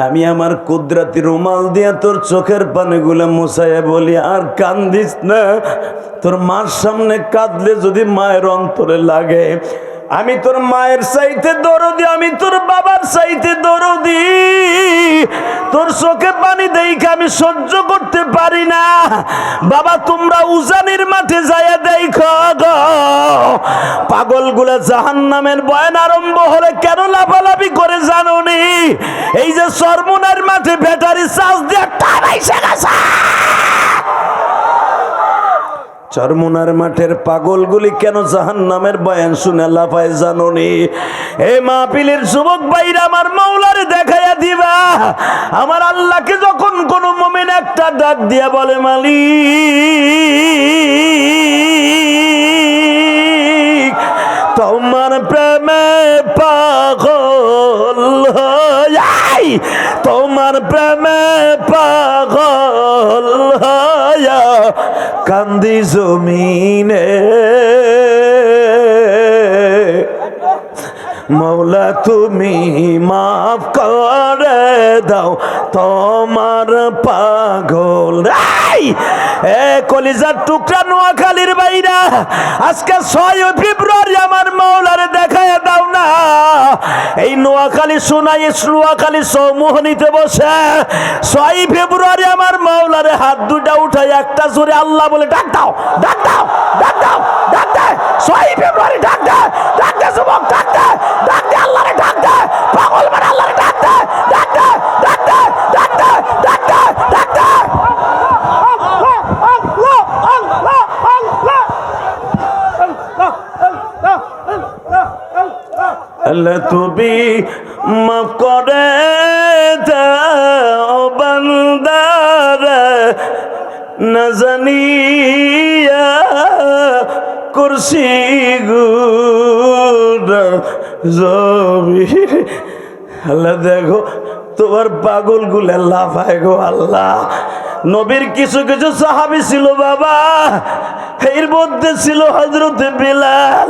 আমি আমার কুদরতি রুমাল দিয়া তোর চোখের পানিগুলো মুছাইয়া বলি, আর কান্দিস না। তোর মার সামনে কাঁদলে যদি মায়ের অন্তরে লাগে, আমি তোর মায়ের চাইতে দরদি, আমি তোর বাবার চাইতে দরদি। তোর চোখে পানি দেখে আমি সহ্য করতে পারি না। বাবা তোমরা উজানির মাঠে যাইয়া দেখো গো, পাগলগুলা জাহান্নামের বয়ান আরম্ভ হলে কেন লাফালাফি করে জানোনি? এই যে চরমুনার মাঠে ব্যাটারি চার্জ দিয়ে টানাইছে গেছে। চরমুনার মাঠের পাগলগুলি কেন জাহান্নামের বয়ান শুনে লাফায় জানোনি? এ মাহফিলের যুবক ভাইরা, আমার মাওলারে দেখাইয়া দিবা। আমার আল্লাহকে যখন কোন মুমিন একটা ডাক দিয়া বলে, মালিক তোমার প্রেমে পাগল হই, তোমার প্রেমে পাগল হইয়া কান্দি জমিনে, মৌলা তুমি মাফ করে দাও তোমার পাগল। এ কলিজার টুকরা নোয়াখালীর বাইরা, আজকে 6 ফেব্রুয়ারি আমার মাওলারে দেখায় দাও না। এই নোয়াখালী শোনাই, নোয়াখালী চৌমোহনীতে বসে 6 ফেব্রুয়ারি আমার মাওলারে হাত দুটা উঠাই একটা জোরে আল্লাহ বলে ডাক দাও, ডাক দাও, ডাক দাও, ডাক দে। 6 ফেব্রুয়ারি ডাক দে, ডাক দে যুবক, ডাক দে, ডাক দে আল্লাহরে, ডাক দে পাগল মানে আল্লাহরে, ডাক দে, ডাক দে, ডাক দে, ডাক দে, ডাক দে, ডাক দে। আল্লাহ তুমি মাফ করে দাও বান্দারে, না জানিয়া করছি গুনাহ, জমিন। আল্লাহ দেখো তোমার পাগল গুলো লাফায় গো আল্লাহ। নবীর কিছু কিছু সাহাবী ছিল বাবা, এর মধ্যে ছিল হযরতে বিলাল,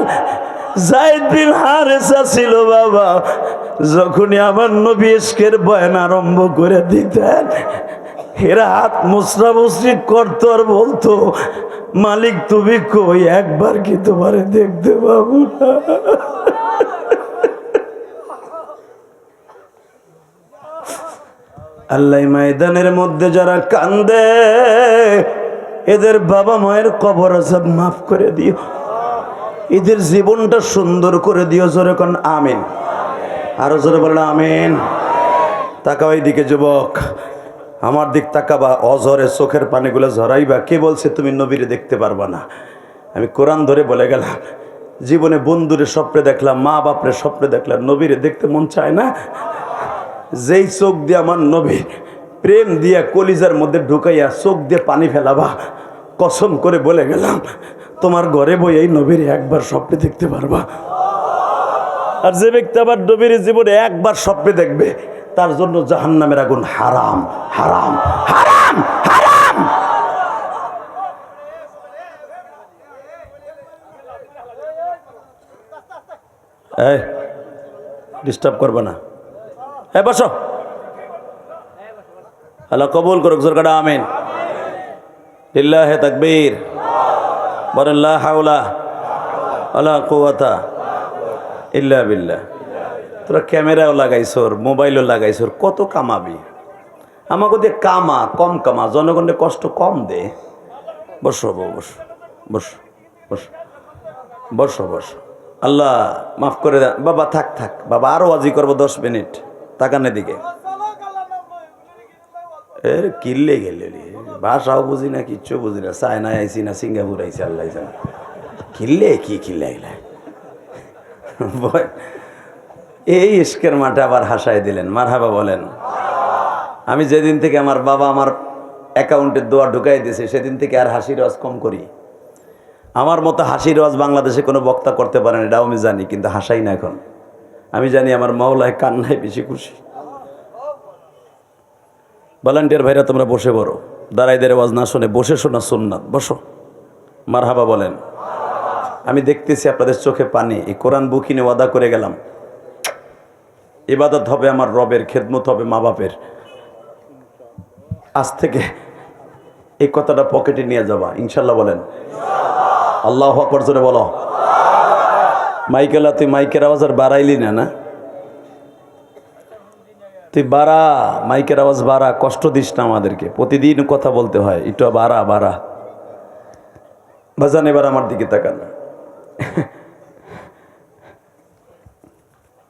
যায়েদ বিন হারেসা ছিল বাবা। যখনই আমার নবী ইশকের বয়ান আরম্ভ করে দিতেন, এরা হাত মুসরামুসরি করতো আর বলতো, মালিক তুমি কই, একবার কি তোমারে দেখতে পাবো না? আল্লাহ ময়দানের মধ্যে যারা কান্দে, এদের বাবা মায়ের কবর আযাব মাফ করে দিও, এদের জীবনটা সুন্দর করে দিও। জোরে কোন আমিন। আরো জোরে বলেন আমিন। তাকাও এইদিকে যুবক, আমার দিক তাকাবা, অজরে চোখের পানিগুলো ঝরাইবা। কে বলছে তুমি নবীরে দেখতে পারবা না? আমি কোরআন ধরে বলে গেলাম, জীবনে বন্ধুরে স্বপ্নে দেখলাম, মা বাপরে স্বপ্নে দেখলাম, নবীরে দেখতে মন চায় না? যেই চোখ দিয়ে আমার নবী প্রেম দিয়া কলিজার মধ্যে ঢুকাইয়া চোখ দিয়ে পানি ফেলাবা, কসম করে বলে গেলাম, তোমার ঘরে বই এই নবীর একবার স্বপ্নে দেখতে পারবা। আর যে ব্যক্তি আবার নবীর জীবনে একবার স্বপ্নে দেখবে, তার জন্য জাহান্নামের আগুন হারাম হারাম হারাম হারাম। এই ডিস্টার্ব করবে না, এই বসো। আল্লাহ কবুল করুক, জোরে কাটা আমিন। লিল্লাহি তাকবীর, বলেন লা হাওলা ওয়ালা কুওয়াতা ইল্লা বিল্লাহ। তোরা ক্যামেরাও লাগাইছর, মোবাইলও লাগাইছর, কত কামাবি? আমাকে দিয়ে কামা, কম কামা, জনগণের কষ্ট কম দে। বসো বসো বসো বসো বসো বসো। আল্লাহ মাফ করে দেন বাবা। থাক থাক বাবা, আরো আজি করবো 10 মিনিট। তাকানের দিকে এর কিল্লে গেলে ভাষাও বুঝি না, কিচ্ছু বুঝি না। চায়নায় আইসি না সিঙ্গাপুর আইসি, আল্লাহ জানে। কিল্লে কি কিল্লে গেলে এই ইশকের মাঠে আবার হাসায় দিলেন। মারহাবা বলেন। আমি যেদিন থেকে আমার বাবা আমার অ্যাকাউন্টে দোয়া ঢুকাই দিয়েছে, সেদিন থেকে আর হাসির আওয়াজ কম করি। আমার মতো হাসির আওয়াজ বাংলাদেশে কোনো বক্তা করতে পারেন, এটাও আমি জানি, কিন্তু হাসাই না এখন। আমি জানি আমার মাওলায় কান্নায় বেশি খুশি। ভলান্টিয়ার ভাইরা তোমরা বসে পড়ো, দাঁড়াইদের আওয়াজ না শুনে বসে শোনা সুন্নাত। বসো, মারহাবা বলেন। আমি দেখতেছি আপনাদের চোখে পানি। এই কোরআন বুকিনে ওয়াদা করে গেলাম, ইবাদত হবে আমার রবের, খেদমত হবে মা বাপের। আজ থেকে এই কথাটা পকেটে নিয়ে যাবা, ইনশাল্লাহ বলেন। আল্লাহু আকবার জোরে বলো। মাইকেলা, তুই মাইকের আওয়াজ আর বাড়াইলি না? না তুই বাড়া, মাইকের আওয়াজ বাড়া, কষ্ট দিস না আমাদেরকে, প্রতিদিন কথা বলতে হয়, একটু বাড়া বাড়া। বাজান এবার আমার দিকে তাকান।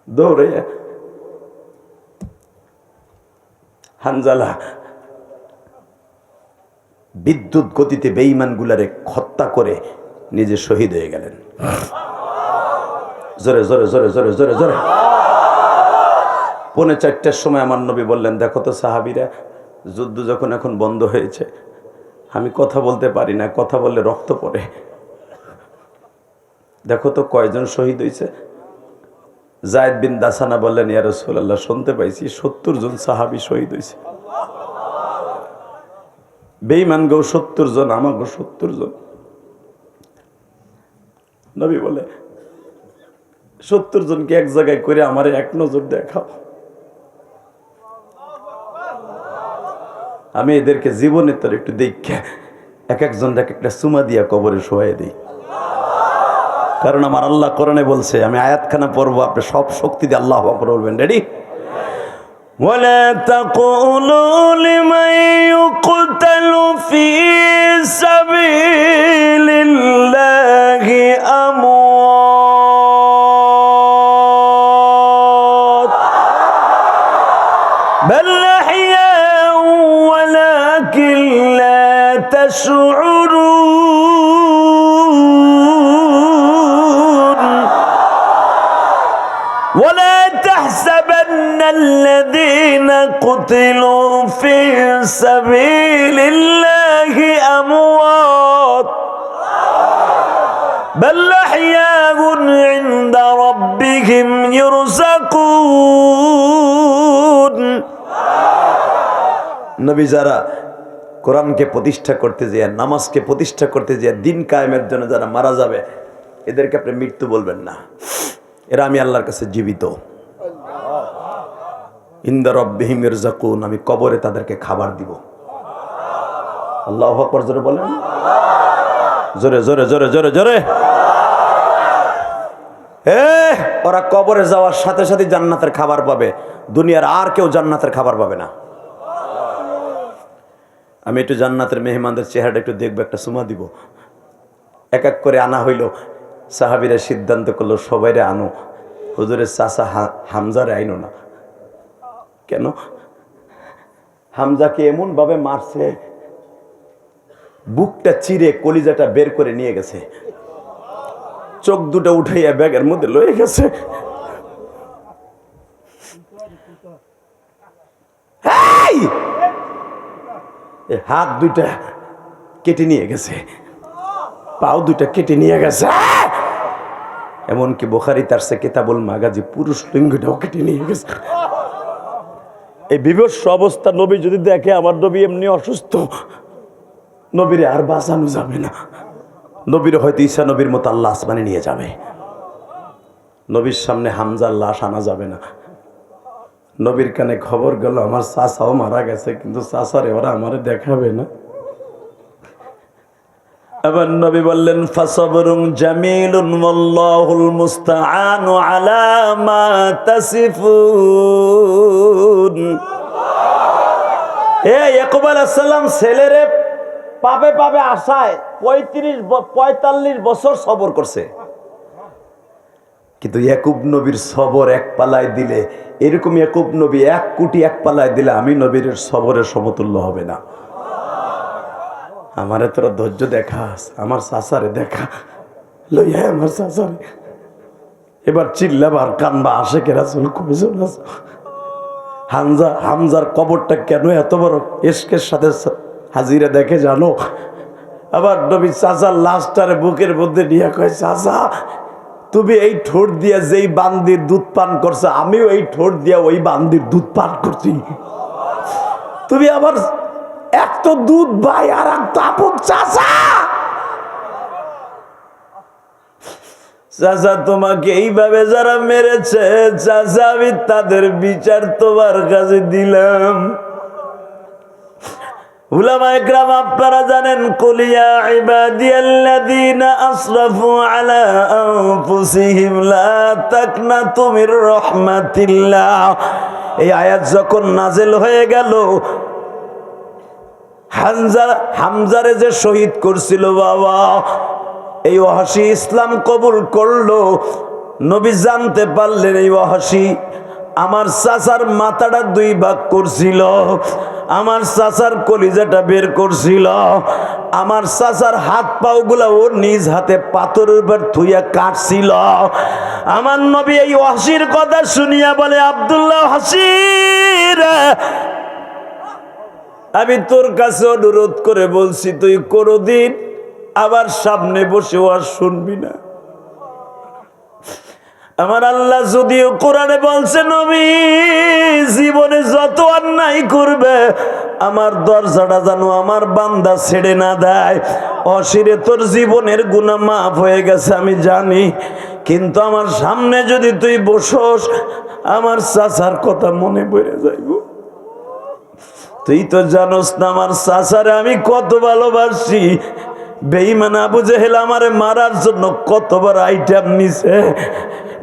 দৌড়ে হানজালা বিদ্যুৎ গতিতে বেঈমান গুলারে হত্যা করে নিজে শহীদ হয়ে গেলেন। জোরে জোরে জোরে জোরে জোরে জোরে। 3:45টার সময় আমার নবী বললেন, দেখো তো সাহাবীরা, যুদ্ধ যখন এখন বন্ধ হয়েছে, আমি কথা বলতে পারি না, কথা বললে রক্ত পড়ে, দেখো তো কয়জন শহীদ হয়েছে। যায়েদ বিন দাসানা বললেন, ইয়া রাসূলুল্লাহ, শুনতে পাইছি 70 জন সাহাবী শহীদ হয়েছে। বেঈমান গো 70 জন, আমাগো 70 জন। নবী বলে, 70 জনকে এক জায়গায় করে আমারে এক নজর দেখাও, আমি এদেরকে জীবনে তোর একটু দেখা এক একজন এক একটা চুমা দিয়া কবরে শোয়াই দিই। কারণ আমার আল্লাহ কোরআনে বলছে, আমি আয়াতখানা পড়বো, আপনি সব শক্তি দিয়ে আল্লাহু আকবার বলবেন। রেডি? ওয়ালা তাকুলু লিমান ইউকতালু ফি সাবিলিল্লাহি আমওয়াত বাল আহইয়াউ ওয়ালাকিন লা তাশউরুন ولا تحسبن الذين قتلوا في سبيل الله أموات بل أحياء عند ربهم ربهم يرزقون নবী যারা কোরআনকে প্রতিষ্ঠা করতে যায়, নামাজকে প্রতিষ্ঠা করতে যায়, দিন কায়েমের জন্য যারা মারা যাবে, এদেরকে আপনি মৃত্যু বলবেন না। এরা আমি আল্লাহর কাছে জীবিত। ইনদা রাব্বিহিম ইয়ারযাকুন, আমি কবরে তাদেরকে খাবার দিব। আল্লাহু আকবার, জোরে বলেন, জোরে জোরে জোরে জোরে জোরে। ওরা কবরে যাওয়ার সাথে সাথে জান্নাতের খাবার পাবে, দুনিয়ার আর কেউ জান্নাতের খাবার পাবে না। আমি একটু জান্নাতের মেহমানদের চেহারাটা একটু দেখবো, একটা সুমা দিব। এক এক করে আনা হইল, সাহাবীরা সিদ্ধান্ত করলো সবাইরে আনো, হুজুরের চাচা হামজারে আইনো না। কেন? হামজাকে এমন ভাবে মারছে, বুকটা চিরে কলিজাটা বের করে নিয়ে গেছে, চোখ দুটো উঠাইয়া ব্যাগের মধ্যে লয়ে গেছে। হাত দুইটা কেটে নিয়ে গেছে, পাও দুইটা কেটে নিয়ে গেছে, এমনকি বুখারী তার সে কিতাবুল মাগাজি পুরুষ লিঙ্গটাও কেটে নিয়ে গেছে। এই বিভৎস অবস্থা নবী যদি দেখে, আমার নবী এমনি অসুস্থ, নবীরে আর বাঁচানো যাবে না। নবীর হয়তো ঈসা নবীর মতো আল্লাহ আসমানে নিয়ে যাবে। নবীর সামনে হামজার লাশ আনা যাবে না। নবীর কানে খবর গেল আমার চাচাও মারা গেছে, কিন্তু চাচারে ওরা আমারে দেখাবে না। আবার নবী বললেন ফাসাবরুন জামিলুন ওয়াল্লাহুল মুস্তাআনু আলা মা তাসিফুন। ইয়াকুব আলাইহিস সালাম ছেলেরে পাবে পাবে আশায় 45 বছর সবর করছে, কিন্তু ইয়াকুব নবীর সবর এক পালায় দিলে, এরকম ইয়াকুব নবী 1 কোটি এক পালায় দিলে আমি নবীর সবরের সমতুল্য হবে না। আমারে তোরা ধৈর্য দেখাস, আমার চাচারে দেখা লইয়া আমার চাচারে এবার চিল্লাবার কানবা, আশেকে রাসূল কইছেন হামজার কবরটা কেন এত বড় ইশকের সাথে হাজিরা দেখে জানো? আবার নবী চাচার লাশটারে বুকের মধ্যে নিয়ে কয়, চাচা তুমি এই ঠোঁট দিয়া যেই বান্দির দুধ পান করছো, আমিও এই ঠোঁট দিয়া ওই বান্দির দুধ পান করছি। তুমি আবার এক তো দুধ ভাই আর এক আপন চাচা। চাচা তোমাকে এইভাবে যারা মেরেছে, চাচা আমি তাদের বিচার তোমার কাছে দিলাম। উলামায়ে কেরাম আপনারা জানেন, কুল ইয়া ইবাদিয়াল্লাযীনা আসরাফু আলা আনফুসিহিম লা তাকনাতু মির রাহমাতিল্লাহ। এই আয়াত যখন নাযিল হয়ে গেল, হামজারে যে শহীদ করছিল বাবা, এই ওয়াহশী ইসলাম কবুল করলো। নবী জানতে পারলেন এই ওয়াহশী আমার চাচার মাথাটা 2 ভাগ করছিল, আমার চাচার কলিজাটা বের করছিল, আমার চাচার হাত পাও গুলা ওর নিজ হাতে পাথরের উপর থুইয়া কাটছিল। আমার নবী এই ওয়াহশীর কথা শুনিয়া বলে, আব্দুল্লাহ হাসির, আমি তোর কাছে অনুরোধ করে বলছি, তুই কোনদিন আবার সামনে বসে ওয়াজ শুনবি না। আমার আল্লাহ যদিও কোরআনে বলছে নবী জীবনে যত অন্যায় করবে আমার দরজাটা জানো আমার বান্দা ছেড়ে না দেয়। অশিরে তোর জীবনের গুনাহ মাফ হয়ে গেছে আমি জানি, কিন্তু আমার সামনে যদি তুই বসোস আমার চাচার কথা মনে পড়ে যাইব। তুই তো জানোস না আমার চাচারে আমি কত ভালোবাসি। বেঈমান আবু জেহেল আমারে মারার জন্য কতবার আইটেম নিছে।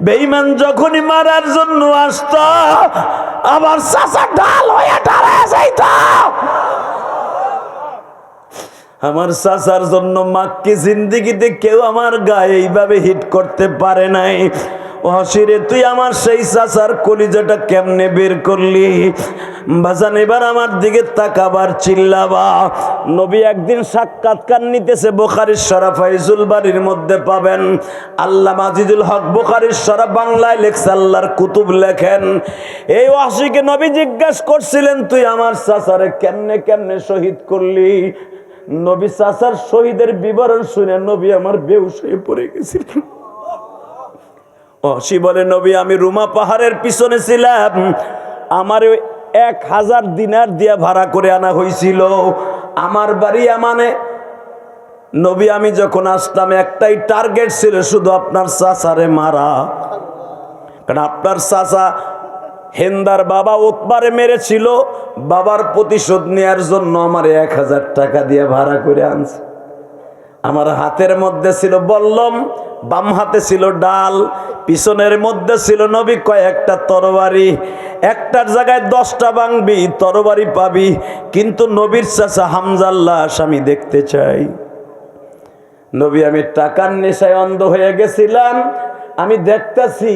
বেঈমান যখনই মারার জন্য আসতো আমার চাচা ঢাল হয়ে দাঁড়ায় যাইত। আমার চাচার জন্য মাক্কি জিন্দেগিতে কেউ আমার গায়ে এইভাবে হিট করতে পারে নাই। অশিরে তুই আমার সেই চাচার কলিজাটা কেমনে বের করলি? বাজান এবার আমার দিকে তাকাবার চিল্লাবা। নবী একদিন সাক্ষাৎকার নিতেছে, বুখারীর শরীফ ফাইজুল বাড়ির মধ্যে পাবেন। আল্লামা আজিজুল হক বুখারীর শরীফ বাংলায় লেখছে, আল্লাহর কুতুব লেখেন। এই ওয়াহশীকে নবী জিজ্ঞাসা করছিলেন, তুই আমার চাচারে কেমনে কেমনে শহীদ করলি? নবী চাচার শহীদের বিবরণ শুনে নবী আমার বেহুশ হয়ে পড়ে গেছিলেন। অসি বলে, নবী আমি রুমা পাহাড়ের পিছনে ছিলাম, আমার 1000 দিনার দিয়া ভাড়া করে আনা হয়েছিল আমার বাড়ি আমানে। নবী আমি যখন আসলাম একটাই টার্গেট ছিল, শুধু আপনার চাচারে মারা। কারণ আপনার চাচা হেন্দার বাবা উতবারে মেরেছিল, বাবার প্রতিশোধ নেয়ার জন্য আমার 1000 টাকা দিয়ে ভাড়া করে আনছে। আমার হাতের মধ্যে ছিল বল্লম, বাম হাতে ছিল ডাল, পিছনের মধ্যে ছিল নবী কয়েকটা তরবারি। একটার জায়গায় 10টা ভাঙবি, তরবারি পাবি, কিন্তু নবীর চাচা হামজার লাশ আমি দেখতে চাই। নবী আমি টাকার নেশায় অন্ধ হয়ে গেছিলাম, আমি দেখতেছি।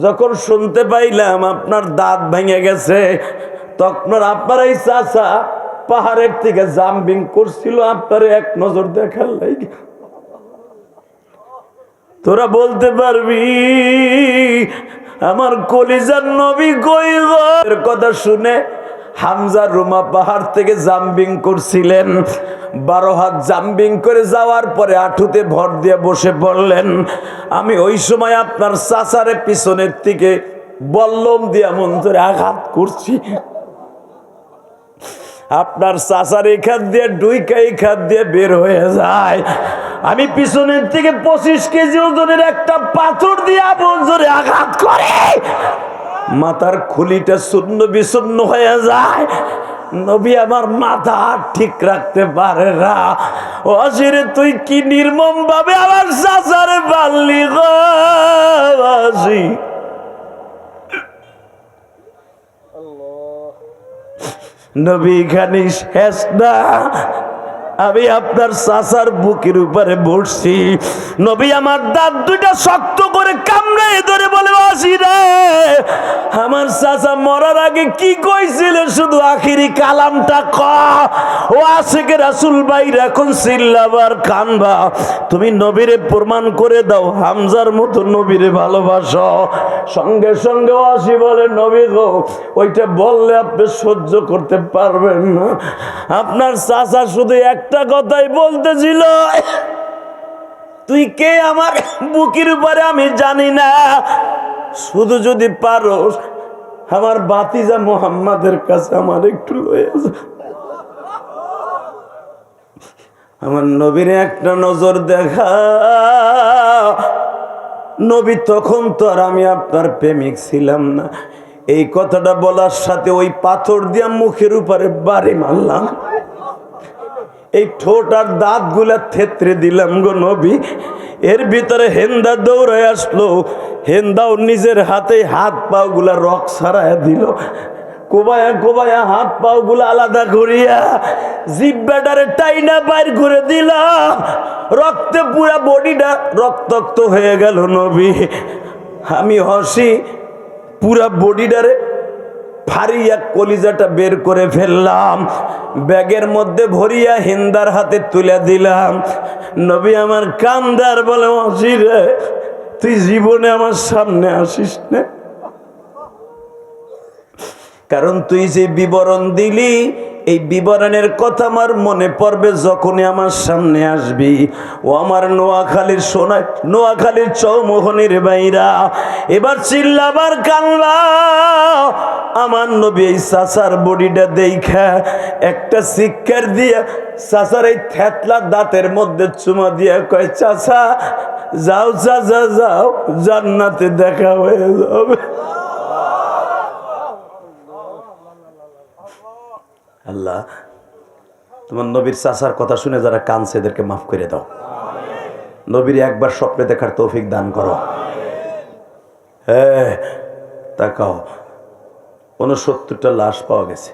যখন শুনতে পাইলাম আপনার দাঁত ভেঙে গেছে, তখন আপনার এই চাচা পাহাড়ের থেকে জাম্পিং করছিল আপনার এক নজর দেখার লাগে। তোরা বলতে পারবি আমার কলিজার নবী কই গো? এর কথা শুনে হামজা রুমা পাহাড় থেকে জাম্পিং করছিলেন। 12 হাত জাম্পিং করে যাওয়ার পরে আঁঠুতে ভর দিয়ে বসে পড়লেন। আমি ওই সময় আপনার চাচারে পিছনের থেকে বল্লম দিয়া মন্ত্রে আঘাত করছি। আপনার চাচার এখান দিয়ে ডুইকা এখান দিয়ে বের হয়ে যায়। আমি পিছনের থেকে 25 কেজি ওজনের একটা পাথর দিয়ে মন্ত্রে আঘাত করে মাথার খুলিটা শূন্য বিশূন্য হয়ে যায়। নবী আমার মাথা ঠিক রাখতে পারে না। অসিরে তুই কি নির্মম ভাবে আমার চাচারে পারলি গো? নবী খানি শেষ না, আমি আপনার চাচার বুকের উপরে বসছি। নবী আমার দাঁত দুইটা শক্ত করে কামড়ে ধরে বলে, অসিরে আমার চাচা মরার আগে কি কইছিল শুধু আখিরি কালামটা ক। ও আশিকে রাসূল ভাইরা এখন চিল্লাবার কানবা, তুমি নবীরে প্রমাণ করে দাও হামজার মতো নবীরে ভালোবাসো। সঙ্গে সঙ্গে অসি বলে, নবী গো ওইটা বললে আপনি সহ্য করতে পারবেন না। আপনার চাচা শুধু একটা কথাই বলতেছিল, তুই কে আমার বুকের উপরে আমি জানি না, শুধু যদি পারো আমার ভাতিজা মুহাম্মাদের কাছে আমার একটু লয়ে যা। আমার নবীর একটা নজর দেখা। নবী তখন তো আর আমি আপনার প্রেমিক ছিলাম না। এই কথাটা বলার সাথে ওই পাথর দিয়া মুখের উপরে বাড়ি মারলাম, এই ঠোঁট আর দাঁত গুলা থেতরে দিলাম গো নবী। এর ভিতরে হেন্দা দৌড়ায় আসলো, হেন্দাও নিজের হাতে হাত পা গুলা রক ছাড়াইয়া দিল, কোবায়া কোবায়া হাত পাও গুলা আলাদা করিয়া জিব্বাটারে টাইনা বাইর করে দিল। রক্তে পুরা বডিটা রক্তাক্ত হয়ে গেল নবী। আমি হসি পুরা বডিটারে ফারিয়া কলিজাটা বের করে ফেললাম, ব্যাগের মধ্যে ভরিয়া হিন্দার হাতে তুলে দিলাম। নবী আমার কান্দার বলে, অসিরে তুই জীবনে আমার সামনে আসিস না, কারণ তুই যে বিবরণ দিলি এই বিবরণের কথা আমার মনে পড়বে যখনই আমার সামনে আসবি। ও আমার নোয়াখালীর সোনা, নোয়াখালীর চৌমোহনীর বাইরা, এবার চিল্লাবার কান্না। আমার নবী এই চাচার বডিটা দেখা একটা শিক্ষার দিয়া চাচার এই থেতলা দাঁতের মধ্যে চুমা দিয়া কয়, চাচা যাও চাচা যাও, জান্নাতে দেখা হয়ে যাবে। আল্লাহ তোমার নবীর চাচার কথা শুনে যারা কাঁদছে এদেরকে মাফ করে দাও। নবীর একবার স্বপ্নে দেখার তৌফিক দান করো। হ্যাঁ তাকাও, 69টা লাশ পাওয়া গেছে,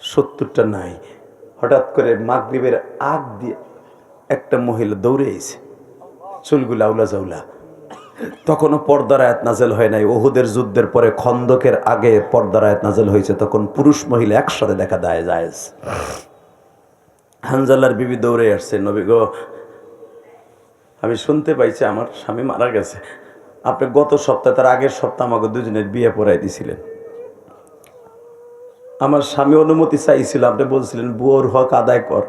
70টা নাই। হঠাৎ করে মাগরিবের আগ দিয়ে একটা মহিলা দৌড়ে এসে, চুলগুলা আউলা জাউলা, তখনও পর্দার আয়াত নাজেল হয় নাই। উহুদের যুদ্ধের পরে খন্দকের আগে পর্দার আয়াত নাজেল হয়েছে, তখন পুরুষ মহিলা একসাথে দেখা দেয় জায়েজ। হানজালার বিবি দৌড়ে আসছে, নবী গো আমি শুনতে পাইছি আমার স্বামী মারা গেছে, আপনি গত সপ্তাহে তার আগের সপ্তাহে আমাকে দুজনের বিয়ে পড়াই দিয়েছিলেন। আমার স্বামী অনুমতি চাইছিল, আপনি বলছিলেন বুয়োর হক আদায় কর।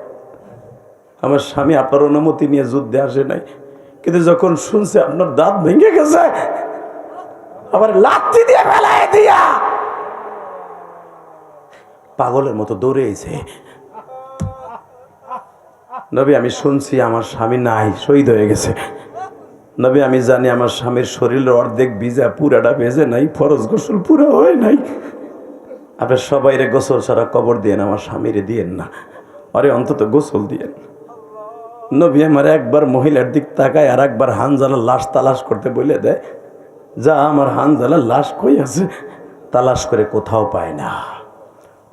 আমার স্বামী আপনার অনুমতি নিয়ে যুদ্ধে আসে নাই, কিন্তু যখন শুনছে আপনার দাঁত ভেঙে গেছে, আবার লাথি দিয়ে ফেলায় দিয়া পাগলের মতো দৌড়ে এসে, নবী আমি শুনছি আমার স্বামী নাই, শহীদ হয়ে গেছে। নবী আমি জানি আমার স্বামীর শরীরের অর্ধেক ভিজা, পুরাটা ভেজে নাই, ফরজ গোসল পুরো হয় নাই। আপনার সবাইরে গোসল ছাড়া কবর দিয়েন, আমার স্বামীরে দিয়েন না, আরে অন্তত গোসল দিয়েন। নবী আমার একবার মহিলার দিক তাকায় আর একবার হানজালার লাশ তালাশ করতে বলে দেয়, যা আমার হানজালার লাশ কই আছে, তালাশ করে কোথাও পায় না।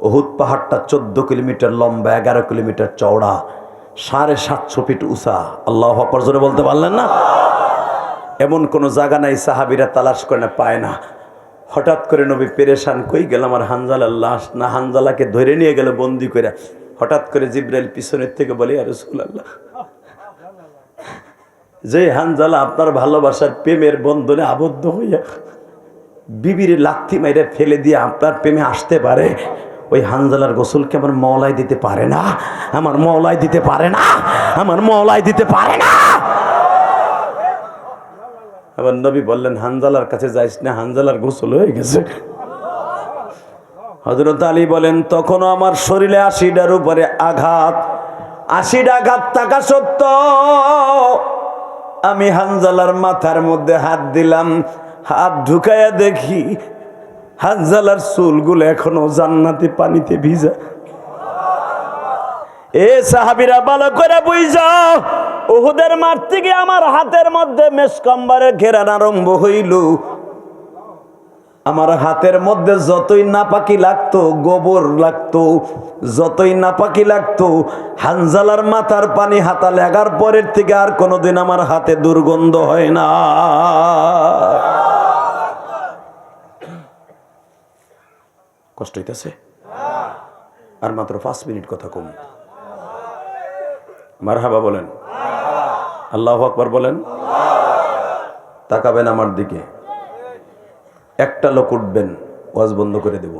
উহুদ পাহাড়টা 14 কিলোমিটার লম্বা, 11 কিলোমিটার চওড়া, 750 ফিট উঁচা। আল্লাহু আকবার জোরে বলতে পারলেন না? এমন কোন জায়গা নাই সাহাবীরা তালাশ করে না, পায় না। হঠাৎ করে নবী পেরেশান, কই গেল আমার হানজালার লাশ, না হানজালাকে ধরে নিয়ে গেল বন্দি করে। হঠাৎ করে জিবরাইল পিছনের থেকে বলে, ইয়া রাসূলুল্লাহ, যে হানজালা আপনার ভালোবাসার প্রেমের বন্ধনে আবদ্ধ হইয়া বিবির লাথি মাইরে ফেলে দিয়ে আপনার প্রেমে আসতে পারে, ওই হানজালার গোসলকে আমার মওলাই দিতে পারে না, আমার মওলাই দিতে পারে না, আমার মওলাই দিতে পারে না। আবার নবী বললেন, হানজালার কাছে যাইস না, হানজালার গোসল হয়ে গেছে। হযরত আলী বলেন, তখনও আমার শরীরে 80টার উপরে আঘাত, 80টা আঘাত থাকা সত্ত্বেও আমি হানজালার মাথার মধ্যে হাত দিলাম, হাত ঢুকাইয়া দেখি হানজালার চুলগুলো এখনো জান্নাতি পানিতে ভিজা। এ সাহাবীরা ভালো করে বুঝাও, উহুদের মাঠ থেকে আমার হাতের মধ্যে মেশকম্বরের ঘেরান আরম্ভ হইল। আমার হাতের মধ্যে যতই নাপাকি লাগতো, গোবর লাগতো, যতই নাপাকি লাগতো, হানজালার মাথার পানি হাতা লাগার পরের থেকে আর কোনোদিন আমার হাতে দুর্গন্ধ হয় না। কষ্ট হইতেছে? আর মাত্র 5 মিনিট কথা কম। মারহাবা বলেন, আল্লাহু আকবার বলেন। তাকাবেন আমার দিকে, একটা লোক উঠবেন, ওয়াজ বন্ধ করে দেব।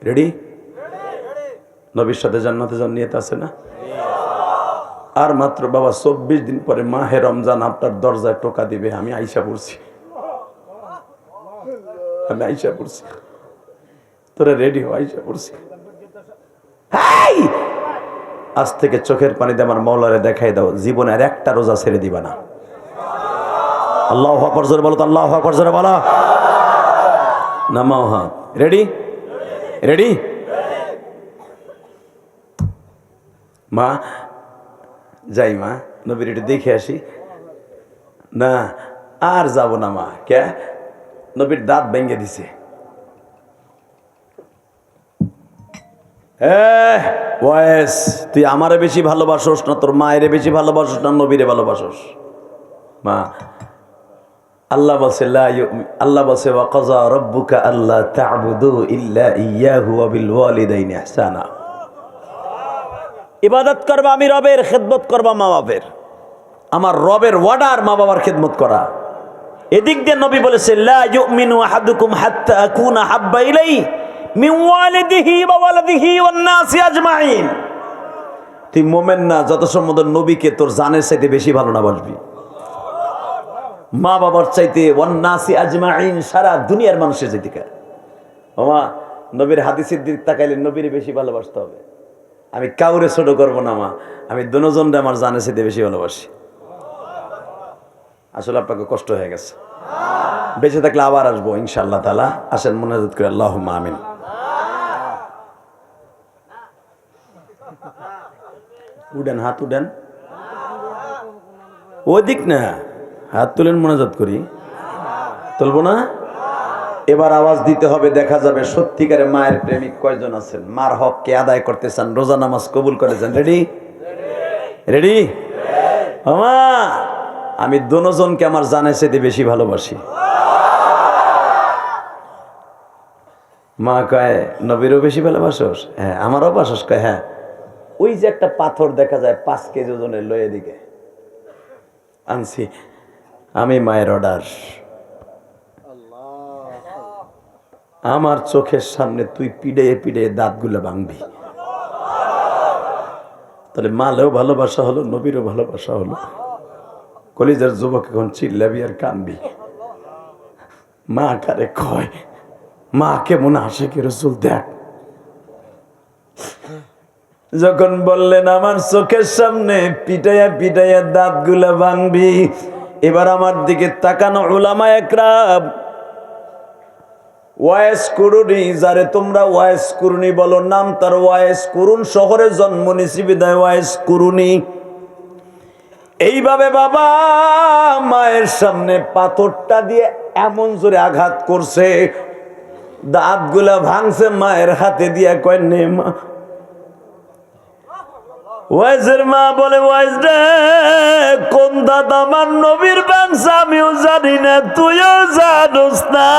রেডি? নবীর সাথে জান্নাতে যাওয়ার নিয়ত আছে না? আর মাত্র বাবা 24 দিন পরে মাহে রমজান আপনার দরজায় টোকা দিবে। আমি আইসা পড়ছি, আমি আইসা পড়ছি, তোরা রেডি হো, আইসা পড়ছি। আজ থেকে চোখের পানিতে আমার মওলারে দেখাই দাও, জীবনে আর একটা রোজা ছেড়ে দিবা না। আল্লাহু আকবার জোরে বলো তো, আল্লাহু আকবার জোরে বলো। নামাও হাত। রেডি? রেডি? মা যাই, মা নবীর একটু দেখে আসি। না আর যাব না মা। কে? নবীর দাঁত ভেঙে দিছে। ওয়াইস, তুই আমারে বেশি ভালোবাসোস না তোর মায়েরে বেশি ভালোবাসোস না নবীরে ভালোবাসোস? মা আল্লাহ বলছে, আল্লাহ বলছে ওয়া কাযা রাব্বুকা আল্লা তা'বুদু ইল্লা ইয়্যাহু ওয়া বিল ওয়ালিদাইনি ইহসানা। ইবাদত করবা আমি রবের, খেদমত করবা মা বাবার। আমার রবের ওয়ার্ডার মা বাবার খেদমত করা। এদিক দিয়ে নবী বলেছে, লা ইউমিনু আহাদুকুম হাত্তা আকুনা হাব্বা ইলাইহি মিন ওয়ালিদিহি ওয়া ওয়ালাদিহি ওয়ান নাসি আজমাইন। তুই মুমিন না যত সম্মত নবীকে তোর জানের চাইতে বেশি ভালো না বাসবি, মা বাবার চাইতে, ওয়ান নাসি আজমাইন, সারা দুনিয়ার মানুষের চাইতে। ওমা নবীর হাদিসের দিক তাকাইলে নবীর বেশি ভালোবাসতে হবে। আমি কাউরে ছোট করবো না মা, আমি দুজনরে আমার জানের চাইতে বেশি ভালোবাসি। আসলে আপনাকে কষ্ট হয়ে গেছে, বেঁচে থাকলে আবার আসবো ইনশাআল্লাহ তাআলা। আসেন মুনাজাত করে, আল্লাহুম্মা আমিন। উঠেন, হাত উঠেন, ওদিক না, হাত তুলেন, মুনাজাত করি। তুলবো না? এবার আওয়াজ দিতে হবে, দেখা যাবে সত্যিকারে মায়ের প্রেমিক কয়জন আছেন, মার হক কে আদায় করতে চান, রোজা নামাজ কবুল করেছেন। রেডি? রেডি? মা আমি দুজনকে আমার জানের চাইতে বেশি ভালোবাসি। মা কয় নবীরও বেশি ভালোবাসোস? হ্যাঁ। আমারও বাসস? কয় হ্যাঁ। ওই যে একটা পাথর দেখা যায় 5 কেজি ওজনের, লয়ে দিকে আনছি আমি, মায়ের অর্ডার। আমার চোখের সামনে তুই পিড়ে পিড়ে দাঁতগুলো ভাঙবি, তাহলে মালেও ভালোবাসা হলো, নবীরও ভালোবাসা হলো। কলিজার যুবক এখন চিল্লাবি আর কানবি। মা কারে কয়, মা কেমন আশিকের রাসূল দেখ। যখন বললেন আমার চোখের সামনে পিটাইয়া পিটাইয়া দাঁতগুলা ভাঙবি, এবার আমার দিকে তাকানো উলামায়ে একরাম, ওয়াইস কুরুনি, যারে তোমরা ওয়াইস কুরুনি বলো, নাম তার ওয়াইস কুরুন, শহরে জন্ম নিছি বিদায় ওয়াইস কুরুনি। এইভাবে বাবা মায়ের সামনে পাথরটা দিয়ে এমন জোরে আঘাত করছে, দাঁতগুলা ভাঙছে, মায়ের হাতে দিয়া কয় নে মা। ওয়াইজের মা বলে, ওয়াইজ রে কোন দাঁত আমার নবীর ভাঙছে আমিও জানি না, তুইও জানোস না।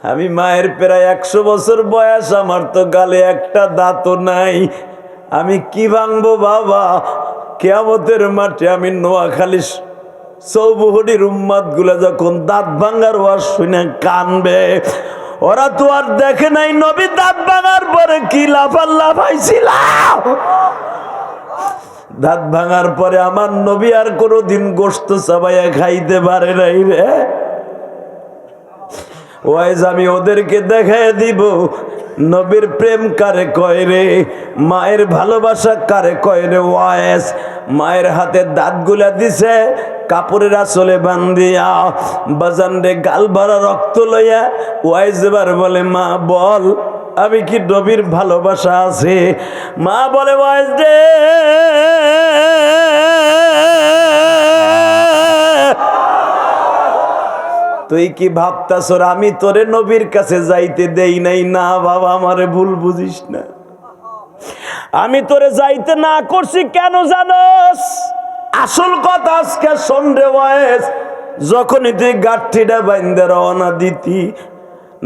আমি মায়ের প্রায় 100 বছর বয়স, আমার তো গালে একটা দাঁতও নাই, আমি কি ভাঙবো বাবা? কিয়ামতের মাঠে আমি নোয়াখালী চৌবুহরির উম্মাদ গুলা যখন দাঁত ভাঙার ওয়াজ শুনে কানবে, ওরা তো আর দেখে নাই নবী দাঁত ভাঙার পরে কি লাফাইছিল। দাঁত ভাঙার পরে আমার নবী আর কোনোদিন গোশত চাবাইয়া খাইতে পারে নাই রে। ওয়াইজ আমি ওদেরকে দেখাই দিব নবীর প্রেম কারে কয় রে, মায়ের ভালোবাসা কারে কয় রে। ওয়াইজ মায়ের হাতে দাঁতগুলা দিছে, কাপড়ের আঁচলে বান্ধিয়া বাজান রে গাল ভরা রক্ত লইয়া ওয়াইজ এবার বলে, মা বল আমি কি নবীর ভালোবাসা আছে? মা বলে, ওয়াইজ রে তুই কি ভাবতাছ আমি তোরে নবীর কাছে যাইতে দেই নাই? না বাবা, আমারে ভুল বুঝিস না, আমি তোরে যাইতে না করছি কেন জানোস? আসল কথা আজকে শোন রে ওয়াইজ, যখনই তুই গাঠিটা বাইন্দা রওনা দিতি,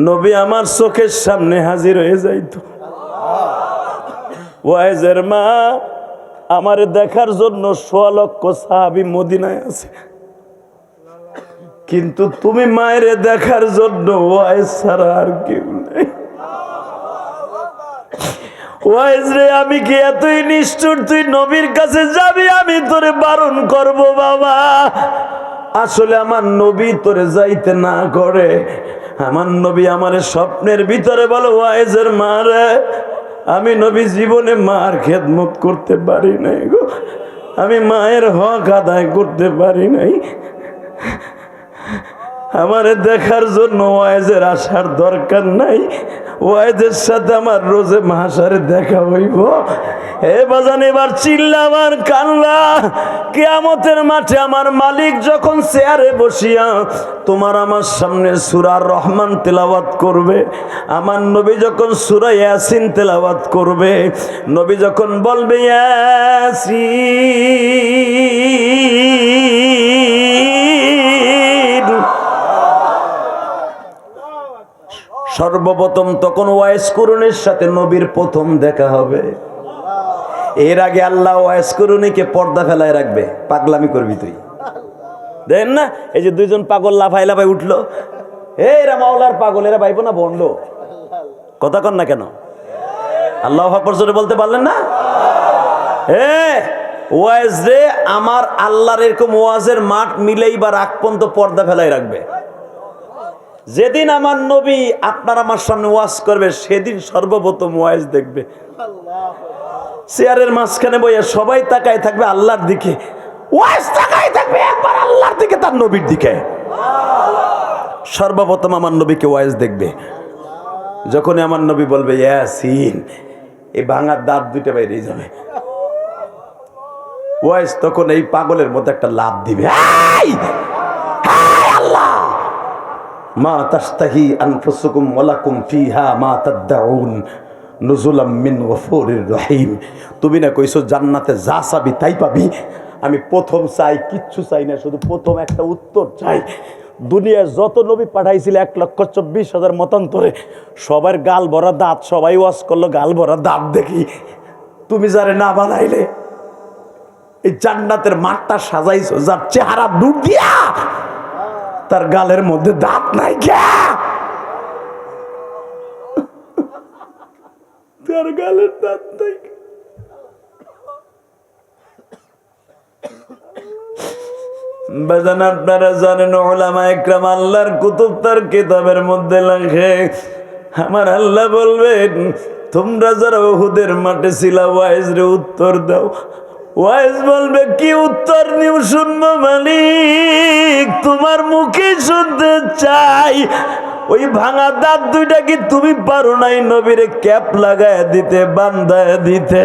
নবী আমার চোখের সামনে হাজির হয়ে যাইতো। ওয়াইজের মা আমার দেখার জন্য 100 লক্ষ সাহাবী মদিনায় আছে, কিন্তু তুমি মায়ের দেখার জন্য ওয়াইজ ছাড়া আর কেউ নেই। ওয়াইজ রে আমি কি এতই নিষ্ঠুর তুই নবীর কাছে যাবি আমি তোরে বারণ করব বাবা? আসলে আমার নবী তোরে যাইতে না করে, আমার নবী আমারে স্বপ্নের ভিতরে বলে, ওয়াইজের মা রে আমি নবী জীবনে মার খেদমত করতে পারি নাই গো, আমি মায়ের হক আদায় করতে পারি নাই, আমারে দেখার জন্য ওয়াইজের আসার দরকার নাই, ওয়াইজের সাথে আমার রোজে মাহাশারে দেখা হইব। এ বাজান এবার চিল্লাবার কান্না, কিয়ামতের মাঠে আমার মালিক যখন চেয়ারে বসিয়া তোমার আমার সামনে সূরা রহমান তেলাওয়াত করবে, আমার নবী যখন সূরা ইয়াসিন তেলাওয়াত করবে, নবী যখন বলবে ইয়াসিন, সর্বপ্রথম তখন ওয়াইস কুরুনের সাথে নবীর প্রথম দেখা হবে। এর আগে আল্লাহ ওয়াইস কুরুনিকে পর্দা ফেলায় রাখবে, পাগলামি করবি তুই। দেন না এই যে দুইজন পাগল লাফাই লাফাই উঠলো, এরা মাওলার পাগল, এরা ভাইবো না ভণ্ড, কথা কন না কেন? আল্লাহু আকবার জোরে বলতে পারলেন না? ওয়াইজ রে আমার আল্লাহর এরকম ওয়াজের মাঠ মিলেইবার আগ পর্যন্ত পর্দা ফেলাই রাখবে। যেদিন আমার নবী আপনার আমার সামনে ওয়াজ করবে, সেদিন সর্বপ্রথম ওয়াইজ দেখবে। চেয়ারের মাঝখানে বইয়া সবাই তাকায় থাকবে আল্লাহর দিকে, ওয়াইজ তাকায় থাকবে একবার আল্লাহর দিকে, তার নবীর দিকে। সর্বপ্রথম আমার নবীকে ওয়াইজ দেখবে। যখনই আমার নবী বলবে ইয়াসিন, এই ভাঙার দাঁত দুইটা বাইরে যাবে, ওয়াইজ তখন এই পাগলের মতো একটা লাভ দিবে, আল্লাহ মা তাস্তাহি আনফুসুকুম ওয়ালাকুম ফিহা মা তাদউন নুজুলাম মিন গফুরির রহিম। তুমি না কইছো জান্নাতে যা চাবি তাই পাবি, আমি প্রথম চাই কিচ্ছু চাই না, শুধু প্রথম একটা উত্তর চাই। দুনিয়ায় যত নবী পাঠাইছিল 1,24,000 মতান্তরে, সবার গাল ভরা দাঁত, সবাই ওয়াজ করলো গাল ভরা দাঁত দেখি, তুমি যারে না বানাইলে এই জান্নাতের মাঠটা সাজাইছো যার চেহারা নূর দিয়া, তার গালের মধ্যে দাঁত নাই কে? তার গালের দাঁত নাই। বাজান আপনারা জানেন উলামা ইকরাম আল্লাহর কুতুব তার কিতাবের মধ্যে লেখে, আমার আল্লাহ বলবেন তোমরা যারা উহুদের মাঠে ছিলা ওয়াইজরে উত্তর দাও। ওয়াইজ বলবে কি উত্তর নিউ শুনবো মালিক, তোমার মুখে শুনতে চাই। ওই ভাঙা দাঁত দুইটা কি তুমি পারো নাই নবীরে ক্যাপ লাগায় দিতে, বান্ধায় দিতে?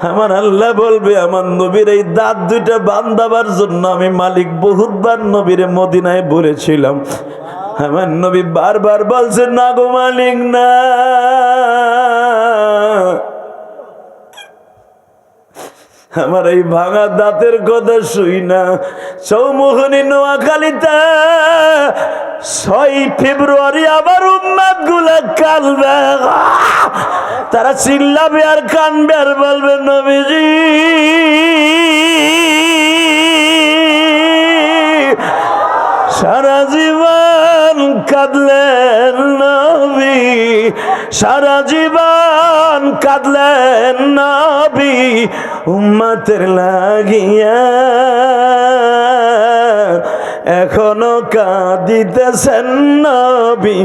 আমার আল্লাহ বলবে আমার নবীর এই দাঁত দুইটা বান্ধাবার জন্য আমি মালিক বহুতবার নবীরে মদিনায় বলেছিলাম। আমার নবী বারবার বলছে না গো মালিক না। আমার এই ভাঙা দাঁতের কথা শুই না চৌমুহনী নোয়াখালীতে 6 ফেব্রুয়ারি আবার উম্মাদ গুলা কাঁদবে, তারা চিল্লাবে আর কানবে আর বলবে নবীজি সারা জীবন কাঁদলেন নবী, সারা জীবন কাঁদলেন নবী উম্মতের লাগিয়া, এখনো কাঁদিতেছেন নবী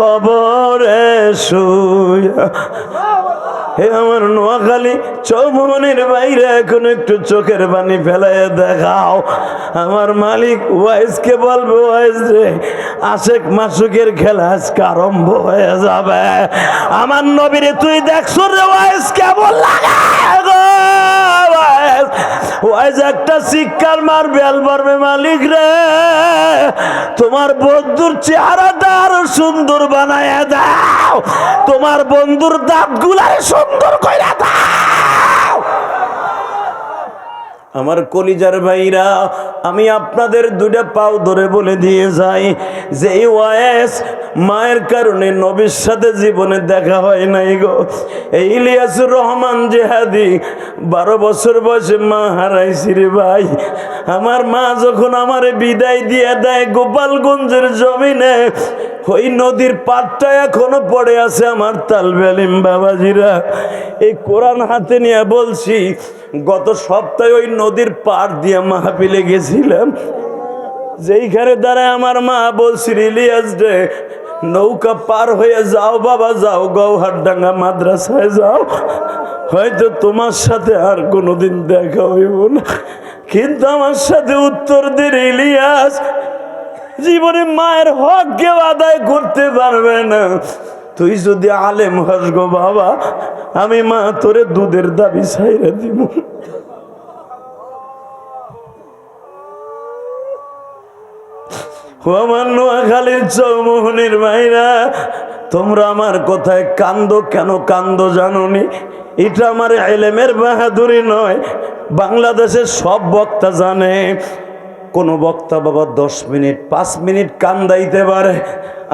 কবরে শুয়া। হে আমার নোয়াখালী চৌমুহনীর বাইরে এখন একটু চোখের পানি ফেলাইয়া দেখাও। আমার মালিক ওয়াইজকে বলবো ওয়াইজ রে আশেক মাসুকের খেলা আজকে আরম্ভ হয়ে যাবে। আমার নবীরে তুই দেখছো রে ওয়াইজ কেমন লাগে গো? ওয়াইজ একটা চিৎকার মারবে আর বলবে মালিক রে তোমার বন্ধুর চেহারাটা আরো সুন্দর বানায়া দাও, তোমার বন্ধুর দাঁতগুলা সুন্দর কইরা দাও। আমার কলিজার ভাইরা, আমি আপনাদের দুইটা পাও ধরে বলে দিয়ে যাই যে এই ওয়াইস মায়ের কারণে নবীর সাথে জীবনে দেখা হয় নাই গো। এই ইলিয়াসুর রহমান জেহাদি 12 বছর বয়সে মা হারাইছি রে ভাই। আমার মা যখন আমারে বিদায় দিয়ে দেয় গোপালগঞ্জের জমিনে, ওই নদীর পাড়টা এখনো পড়ে আছে। আমার তালবে আলিম বাবাজিরা এই কোরআন হাতে নিয়ে বলছি, গত সপ্তাহে ওই নদীর পাড় দিয়ে মাহফিলে গেছিলাম, যেইখানে দাঁড়ায় আমার মা বলছিল ইলিয়াস রে নৌকা পার হয়ে যাও বাবা, যাও গৌহারডাঙ্গা মাদ্রাসায় যাও, হয়তো তোমার সাথে আর কোনোদিন দেখা হইব না। কিন্তু আমার সাথে উত্তর দিন ইলিয়াস জীবনে মায়ের হক কেউ আদায় করতে পারবে না। তুই যদি আলেম হস গো বাবা, আমি মা তোরে দুধের দাবি ছাইরা দিব। আমার নোয়াখালীর চৌমুহনীর ভাইরা, তোমরা আমার কথায় কান্দো কেন কান্দো জানোনি? এটা আমার ইলমের বাহাদুরি নয়, বাংলাদেশের সব বক্তা জানে। কোন বক্তা বাবা 10 মিনিট 5 মিনিট কান্দাইতে পারে।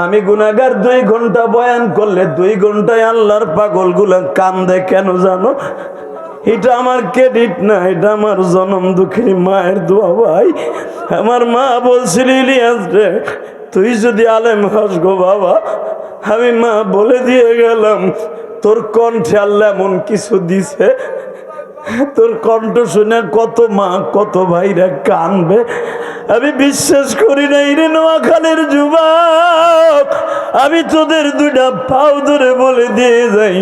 আমি গুনাহগার 2 ঘন্টা বয়ান করলে 2 ঘন্টায় আল্লাহর পাগলগুলা কান্দে কেন জানো? এটা আমার ক্রেডিট না, এটা আমার জনম দুঃখী মায়ের দোয়া ভাই। আমার মা বলছিল ইলিয়াস রে তুই যদি আলেম হস গো বাবা, আমি মা বলে দিয়ে গেলাম তোর কণ্ঠে আল্লাহ এমন কিছু দিছে, তোর কণ্ঠ শুনে কত মা কত ভাইরা কানবে। আমি বিশ্বাস করি নাই রে নোয়াখালীর যুবক, আমি তোদের 2টা পাও ধরে বলে দিয়ে যাই,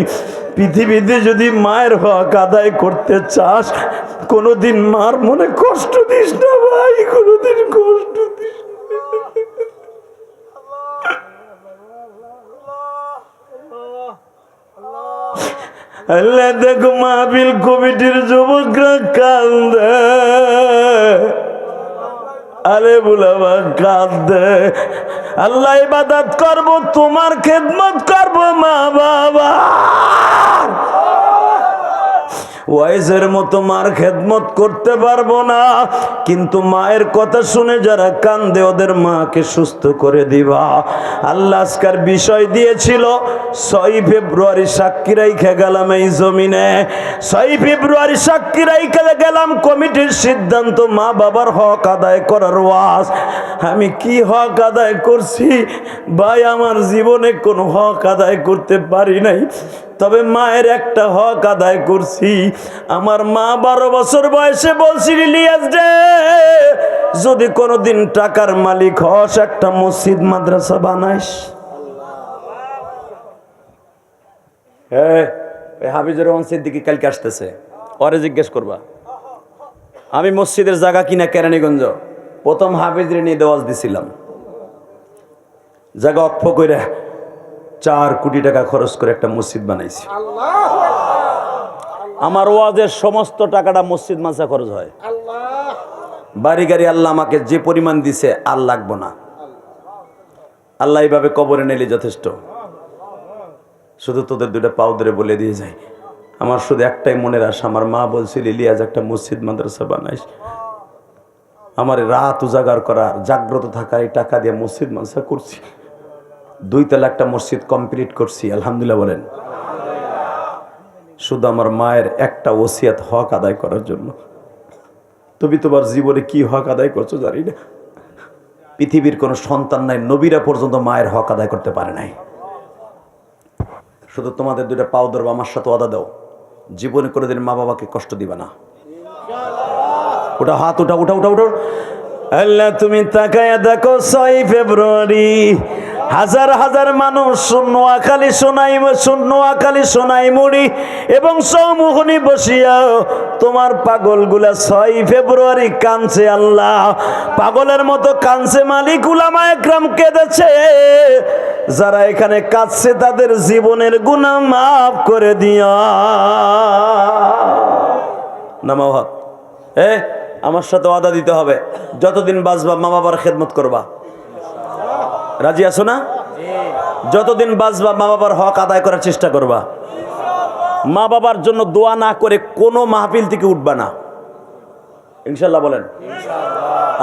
পৃথিবীতে যদি মায়ের হক আদায় করতে চাস কোনোদিন মার মনে কষ্ট দিস না ভাই, কোনোদিন কষ্ট দিস আল্লাহ। দেখো মাহফিল কমিটির যুবকরা কান্দে, আরে বুলাবা কান্দে। আল্লাহ ইবাদত করব, তোমার খেদমত করব মা বাবা। ওয়াইজের মতো মার খেদমত করতে পারবো না, কিন্তু মায়ের কথা শুনে যারা কান্দে ওদের মাকে সুস্থ করে দিবা। আল্লাহ আজকের বিষয় দিয়েছিল 6 ফেব্রুয়ারি সাক্ষী রাইখে গেলাম এই জমিনে। 6 ফেব্রুয়ারি সাক্ষী রাইখে গেলাম কমিটির সিদ্ধান্ত মা বাবার হক আদায় করার ওয়াজ। আমি কি হক আদায় করছি ভাই? আমার জীবনে কোনো হক আদায় করতে পারি নাই। তবে মায়ের একটা হক আদায় করছি। আমার মা 12 বছর বয়সে বলছিল, ইলিয়াস রে, যদি কোনোদিন টাকার মালিক হস একটা মসজিদ মাদ্রাসা বানাইস। হ্যাঁ, হাফিজুর রহমান সিদ্দিকী কালকে আসতেছে, ওরে জিজ্ঞেস করবা। আমি মসজিদের জায়গা কিনা কেরানীগঞ্জ প্রথম হাফিজরে নিয়ে দেওয়াজ দিছিলাম, জায়গা অক্ষ করে 4 কোটি টাকা খরচ করে একটা মসজিদ বানাইছি। আমার ওয়াজের সমস্ত টাকাটা মসজিদ মাসা খরচ হয়। বাড়ি গাড়ি আল্লাহ আমাকে যে পরিমাণ দিছে আর লাগবো না, আল্লাহ এইভাবে কবরে নিলে যথেষ্ট। শুধু তোদের 2টা পাও ধরে বলে দিয়ে যায়, আমার শুধু একটাই মনের আশা, আমার মা বলছিল ইলিয়াস একটা মসজিদ মাদ্রাসা বানাইস। আমার রাত উজাগার করা, জাগ্রত থাকা, এই টাকা দিয়ে মসজিদ মাদ্রাসা করছি। 2 তলা একটা মসজিদ কমপ্লিট করছি, আলহামদুলিল্লাহ বলেন। শুধু আমার মায়ের একটা ওসিয়াত হক আদায় করার জন্য। তুমি তোমার জীবনে কি হক আদায় করছো জানি না। পৃথিবীর কোনো সন্তান নাই, নবীরা পর্যন্ত মায়ের হক আদায় করতে পারে নাই। শুধু তোমাদের 2টা পাও ধরবো, আমার সাথে ওয়াদা দাও, জীবনে কোনোদিন মা বাবাকে কষ্ট দিবা না। ওটা হাত উঠা উঠা উঠা উঠো। আল্লাহ তুমি তাকায়া দেখো, 6 ফেব্রুয়ারি হাজার হাজার মানুষ নোয়াখালী সোনাইমুড়ি এবং চৌমুহনী বসিয়া তোমার পাগলগুলা 6 ফেব্রুয়ারি কানছে। আল্লাহ পাগলের মতো কানছে, মালিক উলামা একরাম কেঁদেছে। যারা এখানে কাঁদছে তাদের জীবনের গুনাহ মাফ করে দিও। নামাও হাত। আমার সাথে ওয়াদা দিতে হবে, যতদিন বাঁচবা মা বাবার খেদমত করবা। রাজি আছো না? যতদিন বাঁচবা মা বাবার হক আদায় করার চেষ্টা করবা। মা বাবার জন্য দোয়া না করে কোনো মাহফিল থেকে উঠবা না, ইনশাল্লাহ বলেন।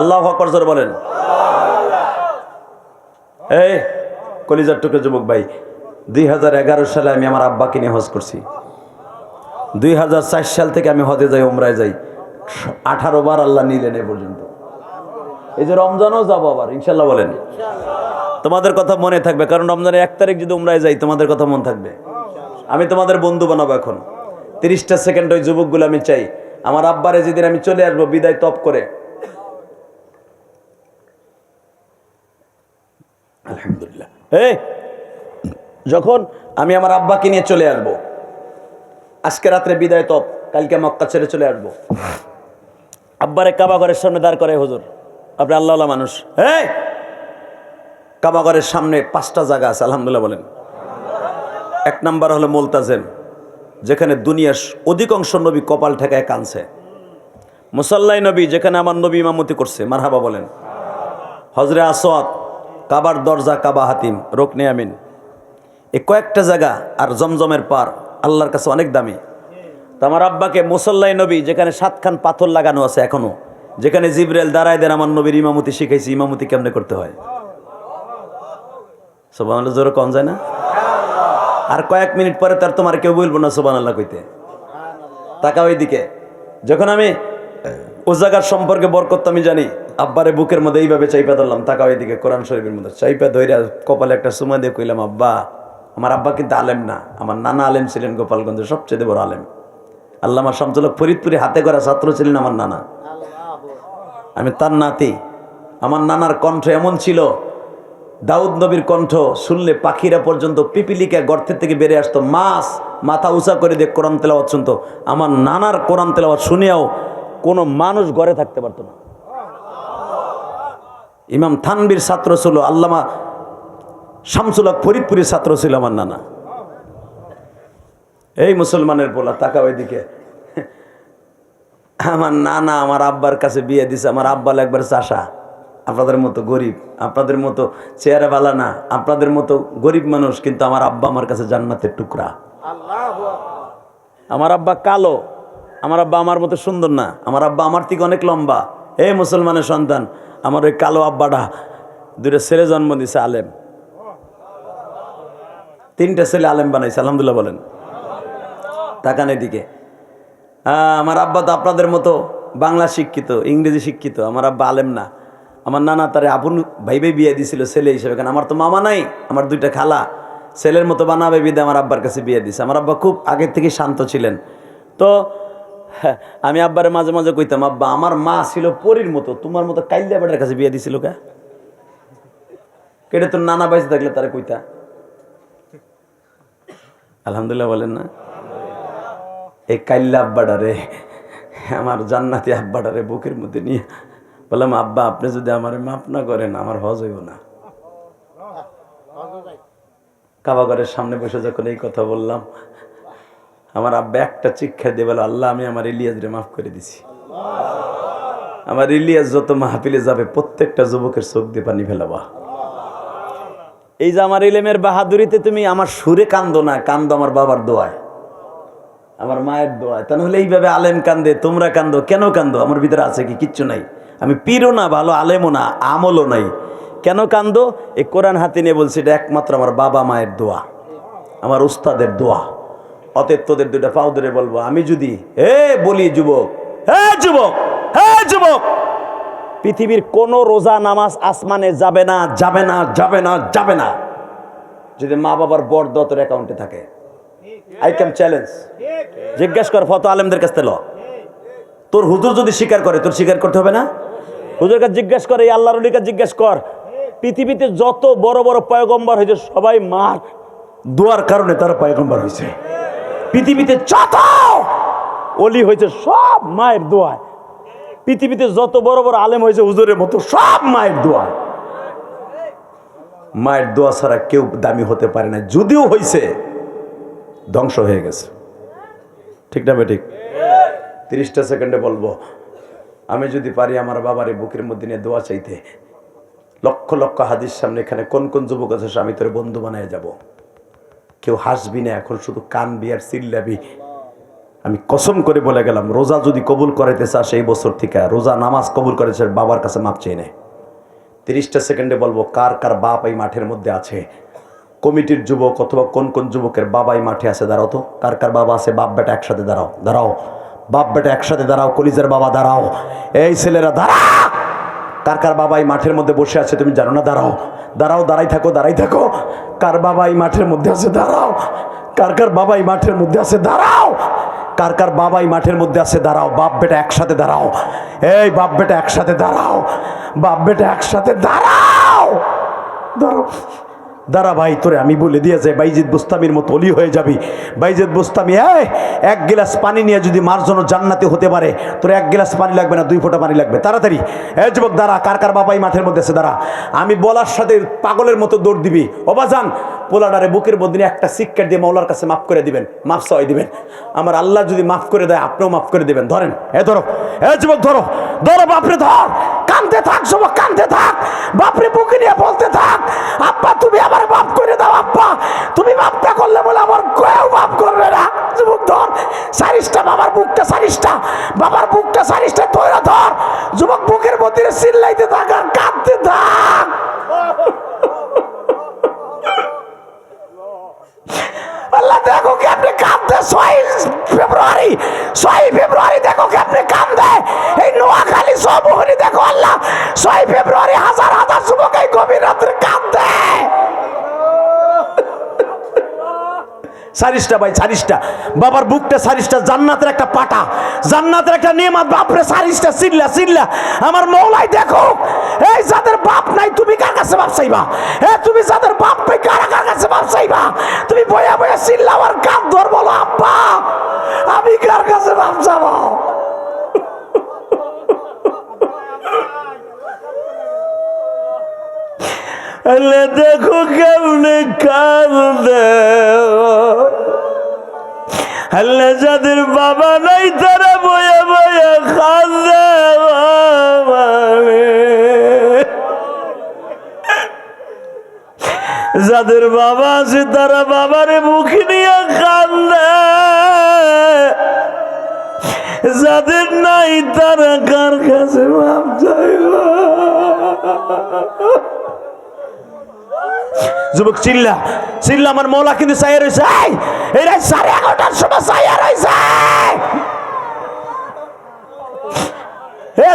আল্লাহু আকবার জোরে বলেন। এই কলিজার টুকরো যুবক ভাই, 2011 সালে আমি আমার আব্বাকে নিয়ে হজ করছি। 2004 সাল থেকে আমি হজে যাই, উমরায় যাই। 18 বার আল্লাহ নিলেন এ পর্যন্ত। এই যে রমজানও যাবো আবার, ইনশাল্লাহ বলেন। তোমাদের কথা মনে থাকবে, কারণ রমজানের 1 তারিখ যদি উমরায় যাই তোমাদের কথা মনে থাকবে। আমি তোমাদের বন্ধু বানাবো। এখন 30টা সেকেন্ড ওই যুবকগুলো আমি চাই, আমার আব্বারে যেদিন আমি চলে আসবো বিদায় তপ করে, আলহামদুলিল্লাহ, যখন আমি আমার আব্বাকে নিয়ে চলে আসবো, আজকে রাত্রে বিদায় তপ, কালকে মক্কা ছেড়ে চলে আসবো, আব্বারে কাবা ঘরের সামনে দাঁড় করে, হুজুর আপনি আল্লাহ মানুষ, কাবা ঘরের সামনে 5টা জায়গা আছে, আলহামদুলিল্লাহ বলেন। 1 নাম্বার হলো মুলতাজেম, যেখানে দুনিয়ার অধিকাংশ নবী কপাল ঠেকায় কানছে। মুসাল্লাই নবী, যেখানে আমার নবী ইমামতি করছে, মারহাবা বলেন। হজরে আসওয়াদ, কাবার দরজা, কাবা হাতিম, রুকনে আমিন, এই কয়েকটা জায়গা, আর জমজমের পার আল্লাহর কাছে অনেক দামি। তো আমার আব্বাকে মুসাল্লাই নবী, যেখানে 7খান পাথর লাগানো আছে এখনো, যেখানে জিবরাইল দাঁড়ায় দেন আমার নবীর ইমামতি শিখাইছি, ইমামতি কেমনে করতে হয়। সুবহানাল্লাহ জোরে কম যায় না? আর কয়েক মিনিট পরে তার তোমার কেউ বলবো না সুবহানাল্লাহ কইতে। তাকাও এইদিকে, যখন আমি ও জায়গার সম্পর্কে বরকত আমি জানি, আব্বারে বুকের মধ্যে এইভাবে চাইপা ধরলাম, তাকাও এইদিকে, কোরআন শরীফের মধ্যে চাইপা ধইরা কপালে একটা চুমা দিয়ে কইলাম, আব্বা। আমার আব্বা কিন্তু আলেম না, আমার নানা আলেম ছিলেন, গোপালগঞ্জের সবচেয়ে বড় আলেম। আল্লামা শামসুল হক ফরিদপুরে হাতে করা ছাত্র ছিলেন আমার নানা, আমি তার নাতি। আমার নানার কণ্ঠ এমন ছিল, দাউদ নবীর কণ্ঠ শুনলে পাখিরা পর্যন্ত পিপিলিকা গর্তের থেকে বেড়ে আসতো, মাছ মাথা উঁচা করে দিয়ে কোরআন তেলাওয়াত শুনতো। আমার নানার কোরআন তেলাওয়াত শুনেও কোনো মানুষ ঘরে থাকতে পারতো না। ইমাম থানবীর ছাত্র ছিল, আল্লামা শামসুল হক ফরিদপুরের ছাত্র ছিল আমার নানা। এই মুসলমানের পোলা, তাকাও এদিকে। আমার নানা আমার আব্বার কাছে বিয়ে দিছে। আমার আব্বা একবার চাষা, আপনাদের মতো গরিব, আপনাদের মতো চেহারা বালা না, আপনাদের মতো গরিব মানুষ, কিন্তু আমার আব্বা আমার কাছে জান্নাতের টুকরা। আমার আব্বা কালো, আমার আব্বা আমার মতো সুন্দর না, আমার আব্বা আমার থেকে অনেক লম্বা। এই মুসলমানের সন্তান, আমার ওই কালো আব্বাটা 2টা ছেলে জন্ম দিছে, আলেম, 3টা ছেলে আলেম বানাইছে, আলহামদুলিল্লাহ বলেন। তাকান এদিকে। আমার আব্বা তো আপনাদের মতো বাংলা শিক্ষিত, ইংরেজি শিক্ষিত, আমার আব্বা আলেম না। আমার নানা তারে আপন ভাইবে বিয়ে দিছিল ছেলে হিসেবে, কারণ আমার তো মামা নাই, আমার 2টা খালা, ছেলের মতো বানাবে বিদে আমার আব্বার কাছে বিয়ে দিছে। আমার আব্বা খুব আগের থেকে শান্ত ছিলেন। তো আমি আব্বারে মাঝে মাঝে কইতাম, আব্বা আমার মা ছিল পরীর মতো, তোমার মতো কাইল্লা বেটার কাছে বিয়ে দিছিল কে? কেটে তোর নানা বাইসে থাকলে তারা কইতা। আলহামদুলিল্লাহ বলেন না? এই কাইল্লা আব্বাটারে, আমার জান্নাতি আব্বাটারে বুকের মধ্যে নিয়ে বললাম, আব্বা আপনি যদি আমার মাফ না করেন আমার হজ হইব না। কাবাঘরের সামনে বসে যখন এই কথা বললাম, আমার আব্বা একটা চিৎকার দিয়ে বলে, আল্লাহ আমি আমার ইলিয়াসরে মাফ করে দিছি। আমার ইলিয়াস যত মাহফিলে যাবে প্রত্যেকটা যুবকের চোখ দিয়ে পানি ফেলাবা। এই যে আমার ইলেমের বাহাদুরিতে তুমি আমার সুরে কান্দো না, কান্দো আমার বাবার দোয়ায়, আমার মায়ের দোয়ায়। তা নাহলে এইভাবে আলেম কান্দে, তোমরা কান্দো কেন? কান্দো আমার ভিতরে আছে কি? কিচ্ছু নাই। আমি পীরও না, ভালো আলেমও না, আমলও নাই। কেন কান্দো? এই কোরআন হাতে নিয়ে বলছি, এটা একমাত্র আমার বাবা মায়ের দোয়া, আমার উস্তাদের দোয়া। অতএব তোদের দুইটা পাও ধরে বলবো, আমি যদি বলি যুবক, যুবক, যুবক, পৃথিবীর কোন রোজা নামাজ আসমানে যাবে না, যাবে না, যাবে না, যাবে না যদি মা বাবার বরদ তোর অ্যাকাউন্টে থাকে। আই ক্যান চ্যালেঞ্জ, জিজ্ঞেস কর ফতো আলেমদের কাছ থেকে। তোর হুজুর যদি স্বীকার করে, তোর স্বীকার করতে হবে না? হুজুরের কাছে জিজ্ঞেস কর, এই আল্লাহর ওলির কাছে জিজ্ঞেস কর, পৃথিবীতে যত বড় বড় পয়গম্বর হয়েছে সবাই মার দোয়ার কারণে তারা পয়গম্বর হয়েছে। পৃথিবীতে যত ওলি হয়েছে সব মায়ের দোয়ায়। পৃথিবীতে যত বড় বড় আলেম হয়েছে হুজুরের মতো সব মায়ের দোয়ায়। মায়ের দোয়া ছাড়া কেউ দামি হতে পারে না, যদিও হয়েছে ধ্বংস হয়ে গেছে। ঠিক না ঠিক? 30টা সেকেন্ডে বলবো, আমি যদি পারি আমার বাবারে বুকের মধ্যে নিয়ে দোয়া চাইতে, লক্ষ লক্ষ হাদিস সামনে, এখানে কোন কোন যুবক আছে আমি তোর বন্ধু বানায় যাব। কেউ হাসবি না, এখন শুধু কানবি আর চিল্লাবি। আমি কসম করে বলে গেলাম, রোজা যদি কবুল করাইতে চাস এই বছর থেকে, রোজা নামাজ কবুল করেছে, বাবার কাছে মাপ চেয়ে নেয়। 30টা সেকেন্ডে বলবো, কার কার বাপ এই মাঠের মধ্যে আছে? কমিটির যুবক অথবা কোন কোন যুবকের বাবা এই মাঠে আছে, দাঁড়াও তো। কার কার বাবা আছে? বাপ বেটা একসাথে দাঁড়াও, দাঁড়াও, বাপ বেটা একসাথে দাঁড়াও। কলিজার বাবা দাঁড়াও, এই ছেলেরা দাঁড়া। কার কার বাবা এই মাঠের মধ্যে বসে আছে তুমি জানো না? দাঁড়াও, দাঁড়াও, দাঁড়াই থাকো, দাঁড়াই থাকো। কার বাবা এই মাঠের মধ্যে আছে? দাঁড়াও। কার কার বাবা এই মাঠের মধ্যে আছে? দাঁড়াও। কার কার বাবা এই মাঠের মধ্যে আছে? দাঁড়াও। বাপ বেটা একসাথে দাঁড়াও, এই বাপ বেটা একসাথে দাঁড়াও, বাপ বেটা একসাথে দাঁড়াও, দাঁড়াও, দাঁড়া ভাই। তোরে আমি বলে দিয়ে যাই, বাইজিদ বুস্তামির মতো অলি হয়ে যাবি। বাইজিদ বুস্তামি এক গ্লাস পানি নিয়ে যদি মার জন্য জান্নাতে হতে পারে, তোর এক গ্লাস পানি লাগবে না, 2 ফোঁটা পানি লাগবে। তাড়াতাড়ি যুবক দাঁড়া। কার কার বাবা এই মাঠের মধ্যে আছে? দাঁড়া। আমি বলার সাথে পাগলের মতো দৌড় দিবি। অবাজান পোলাডারে বুকের মধ্যে একটা সিক্কার দিয়ে মৌলার কাছে মাফ করে দিবেন, মাফ চাই দিবেন। আমার আল্লাহ যদি মাফ করে দেয়, আপনিও মাফ করে দিবেন। ধরেন, ধরো, যুবক ধরো, ধরো, বাপরে ধর। কানতে থাক যুবক, কানতে থাক। বাপরে বুকে নিয়ে বলতে থাক, আব্বা তুমি আমার মাফ করে দাও, আব্বা তুমি মাফ না করলে বলে আমার কেউ মাফ করবে না। যুবক ধর, 40টা বাবার বুকটা, 40টা বাবার বুকটা, 40টা তৈরা ধর। যুবক বুকের মধ্যে চিল্লাইতে থাক আর কাঁদতে থাক। আল্লাহ দেখো কেমনে কাঁদে। 6 ফেব্রুয়ারি দেখো কেমনে কাঁদে এই নোয়াখালী সমুহনী। দেখো আল্লাহ 6 ফেব্রুয়ারি হাজার হাজার যুবক এই গভীর রাত্রে কাঁদে। 40টা ভাই, 40টা বাবার বুকটা, 40টা জান্নাতের একটা পাটা, জান্নাতের একটা নিয়ামত। বাপরে 40টা চিল্লা চিল্লা আমার মৌলাই দেখো। এই যাদের বাপ নাই তুমি কার কাছে বাপ চাইবা? তুমি যাদের বাপ নাই কার কাছে বাপ চাইবা? তুমি বয়া বয়া চিল্লাও আর কাঁদ ধর, বলো আব্বা আমি কার কাছে বাপ চাবো? দেখো কেমনে কাঁদে। আল্লাহ যাদের বাবা নাই তারা বয়া বয়া কাঁদে। যাদের বাবা আছে তারা বাবারে মুখে নিয়ে কাঁদে। যাদের নাই তারা কার কাছে বাপ চাইবা? যুবক চিল্লা চিল্লা, আমার মৌলা কিন্তু চাইয়া রয়েছে। এই রাত 11:30টার সময় চাইয়া রয়েছে।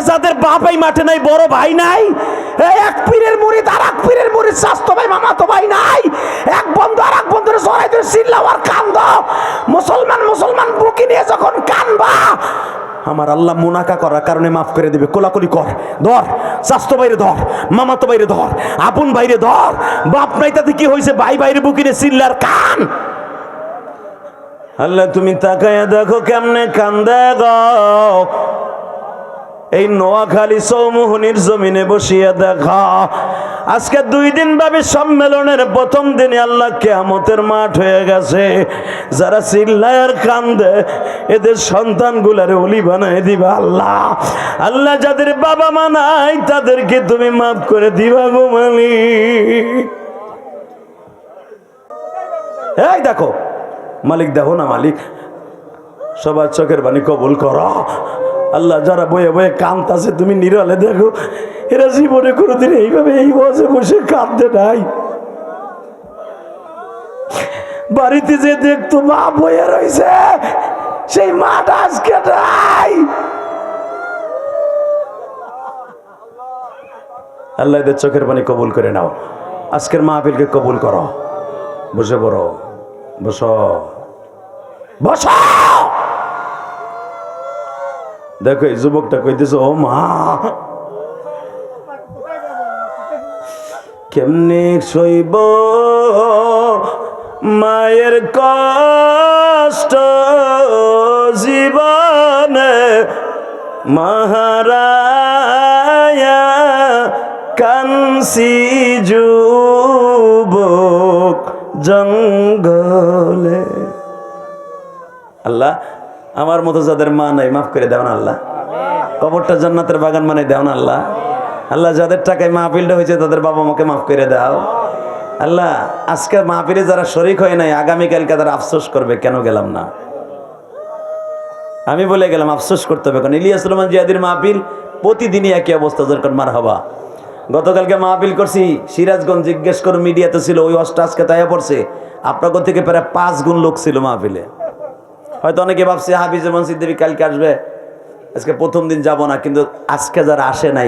যাদের বাপ এই মাঠে নাই, বড় ভাই নাই, এক পীরের মুরিদ আর এক পীরের মুরিদ, স্বাস্থ্য ভাই মামাতো ভাই নাই, এক বন্ধু আর এক আমার আল্লাহ মুনাকা করার কারণে মাফ করে দিবে। কোলাকুলি কর, ধর, স্বাস্থ্য বাইরে ধর, মামাতো বাইরে ধর, আপন বাইরে ধর, বাপ নাই তাতে কি হয়েছে, ভাই বাইরে বুকিরে চিল্লার কান। আল্লাহ তুমি তাকায়া দেখো কেমনে কান্দে গো। এই নোয়াখালী চৌমুহনীর জমিনে বসিয়া দেখা, আজকে 2 দিন ব্যাপী সম্মেলনের প্রথম দিনে আল্লাহ কিয়ামতের মাঠ হয়ে গেছে। যারা চিল্লায় আর কান্দে এদের সন্তানগুলারে ওলি বানায় দিবা আল্লাহ। আল্লাহ যাদের বাবা মা নাই তাদেরকে তুমি মাফ করে দিবা গো মালিক। এই দেখো মালিক, দেখো না মালিক, সবার চোখের পানি কবুল করো আল্লাহ। যারা বয়ে বয়ে কাঁদতাছে তুমি নিরলে দেখো, এরা জীবনে কোনোদিন এইভাবে এই বসে বসে কাঁদতে নাই। বাড়িতে যে দেখতো মা বয়ে রয়েছে, সেই মাটা আজকে নাই। আল্লাহ এদের চোখের পানি কবুল করে নাও। আজকের মাহফিলকে কবুল করো। বসে পড়ো, বসো বসো। দেখো এই যুবকটা কইতেছে, ও মা কেমনে সইব মায়ের কষ্ট জীবনে, মহারায়া কানসি যুবক জঙ্গলে। আল্লাহ আমার মতো যাদের মা নাই মাফ করে দেও না আল্লাহ। কবরটা জান্নাতের বাগান মানে দেও না আল্লাহ। আল্লাহ যাদের টাকায় মাহফিলটা হয়েছে তাদের বাবা মাকে মাফ করে দাও আল্লাহ। আজকে মাহফিলে যারা শরীক হয় নাই, আগামীকালকে তারা আফসোস করবে কেন গেলাম না। আমি বলে গেলাম আফসোস করতে হবে, কারণ ইলিয়াস রহমান জিয়াদির মাহফিল প্রতিদিনই একই অবস্থা। যেরকম মার হবা, গতকালকে মাহফিল করছি সিরাজগঞ্জ, জিজ্ঞেস করো মিডিয়াতে ছিল, ওই অষ্ট আজকে তাই পড়ছে। আপনাদের থেকে প্রায় 5 গুণ লোক ছিল মাহফিলে। হয়তো অনেকে ভাবছে হাফিজ মনসিদ দেবী কালকে আসবে, আজকে প্রথম দিন যাব না, কিন্তু আজকে যারা আসে নাই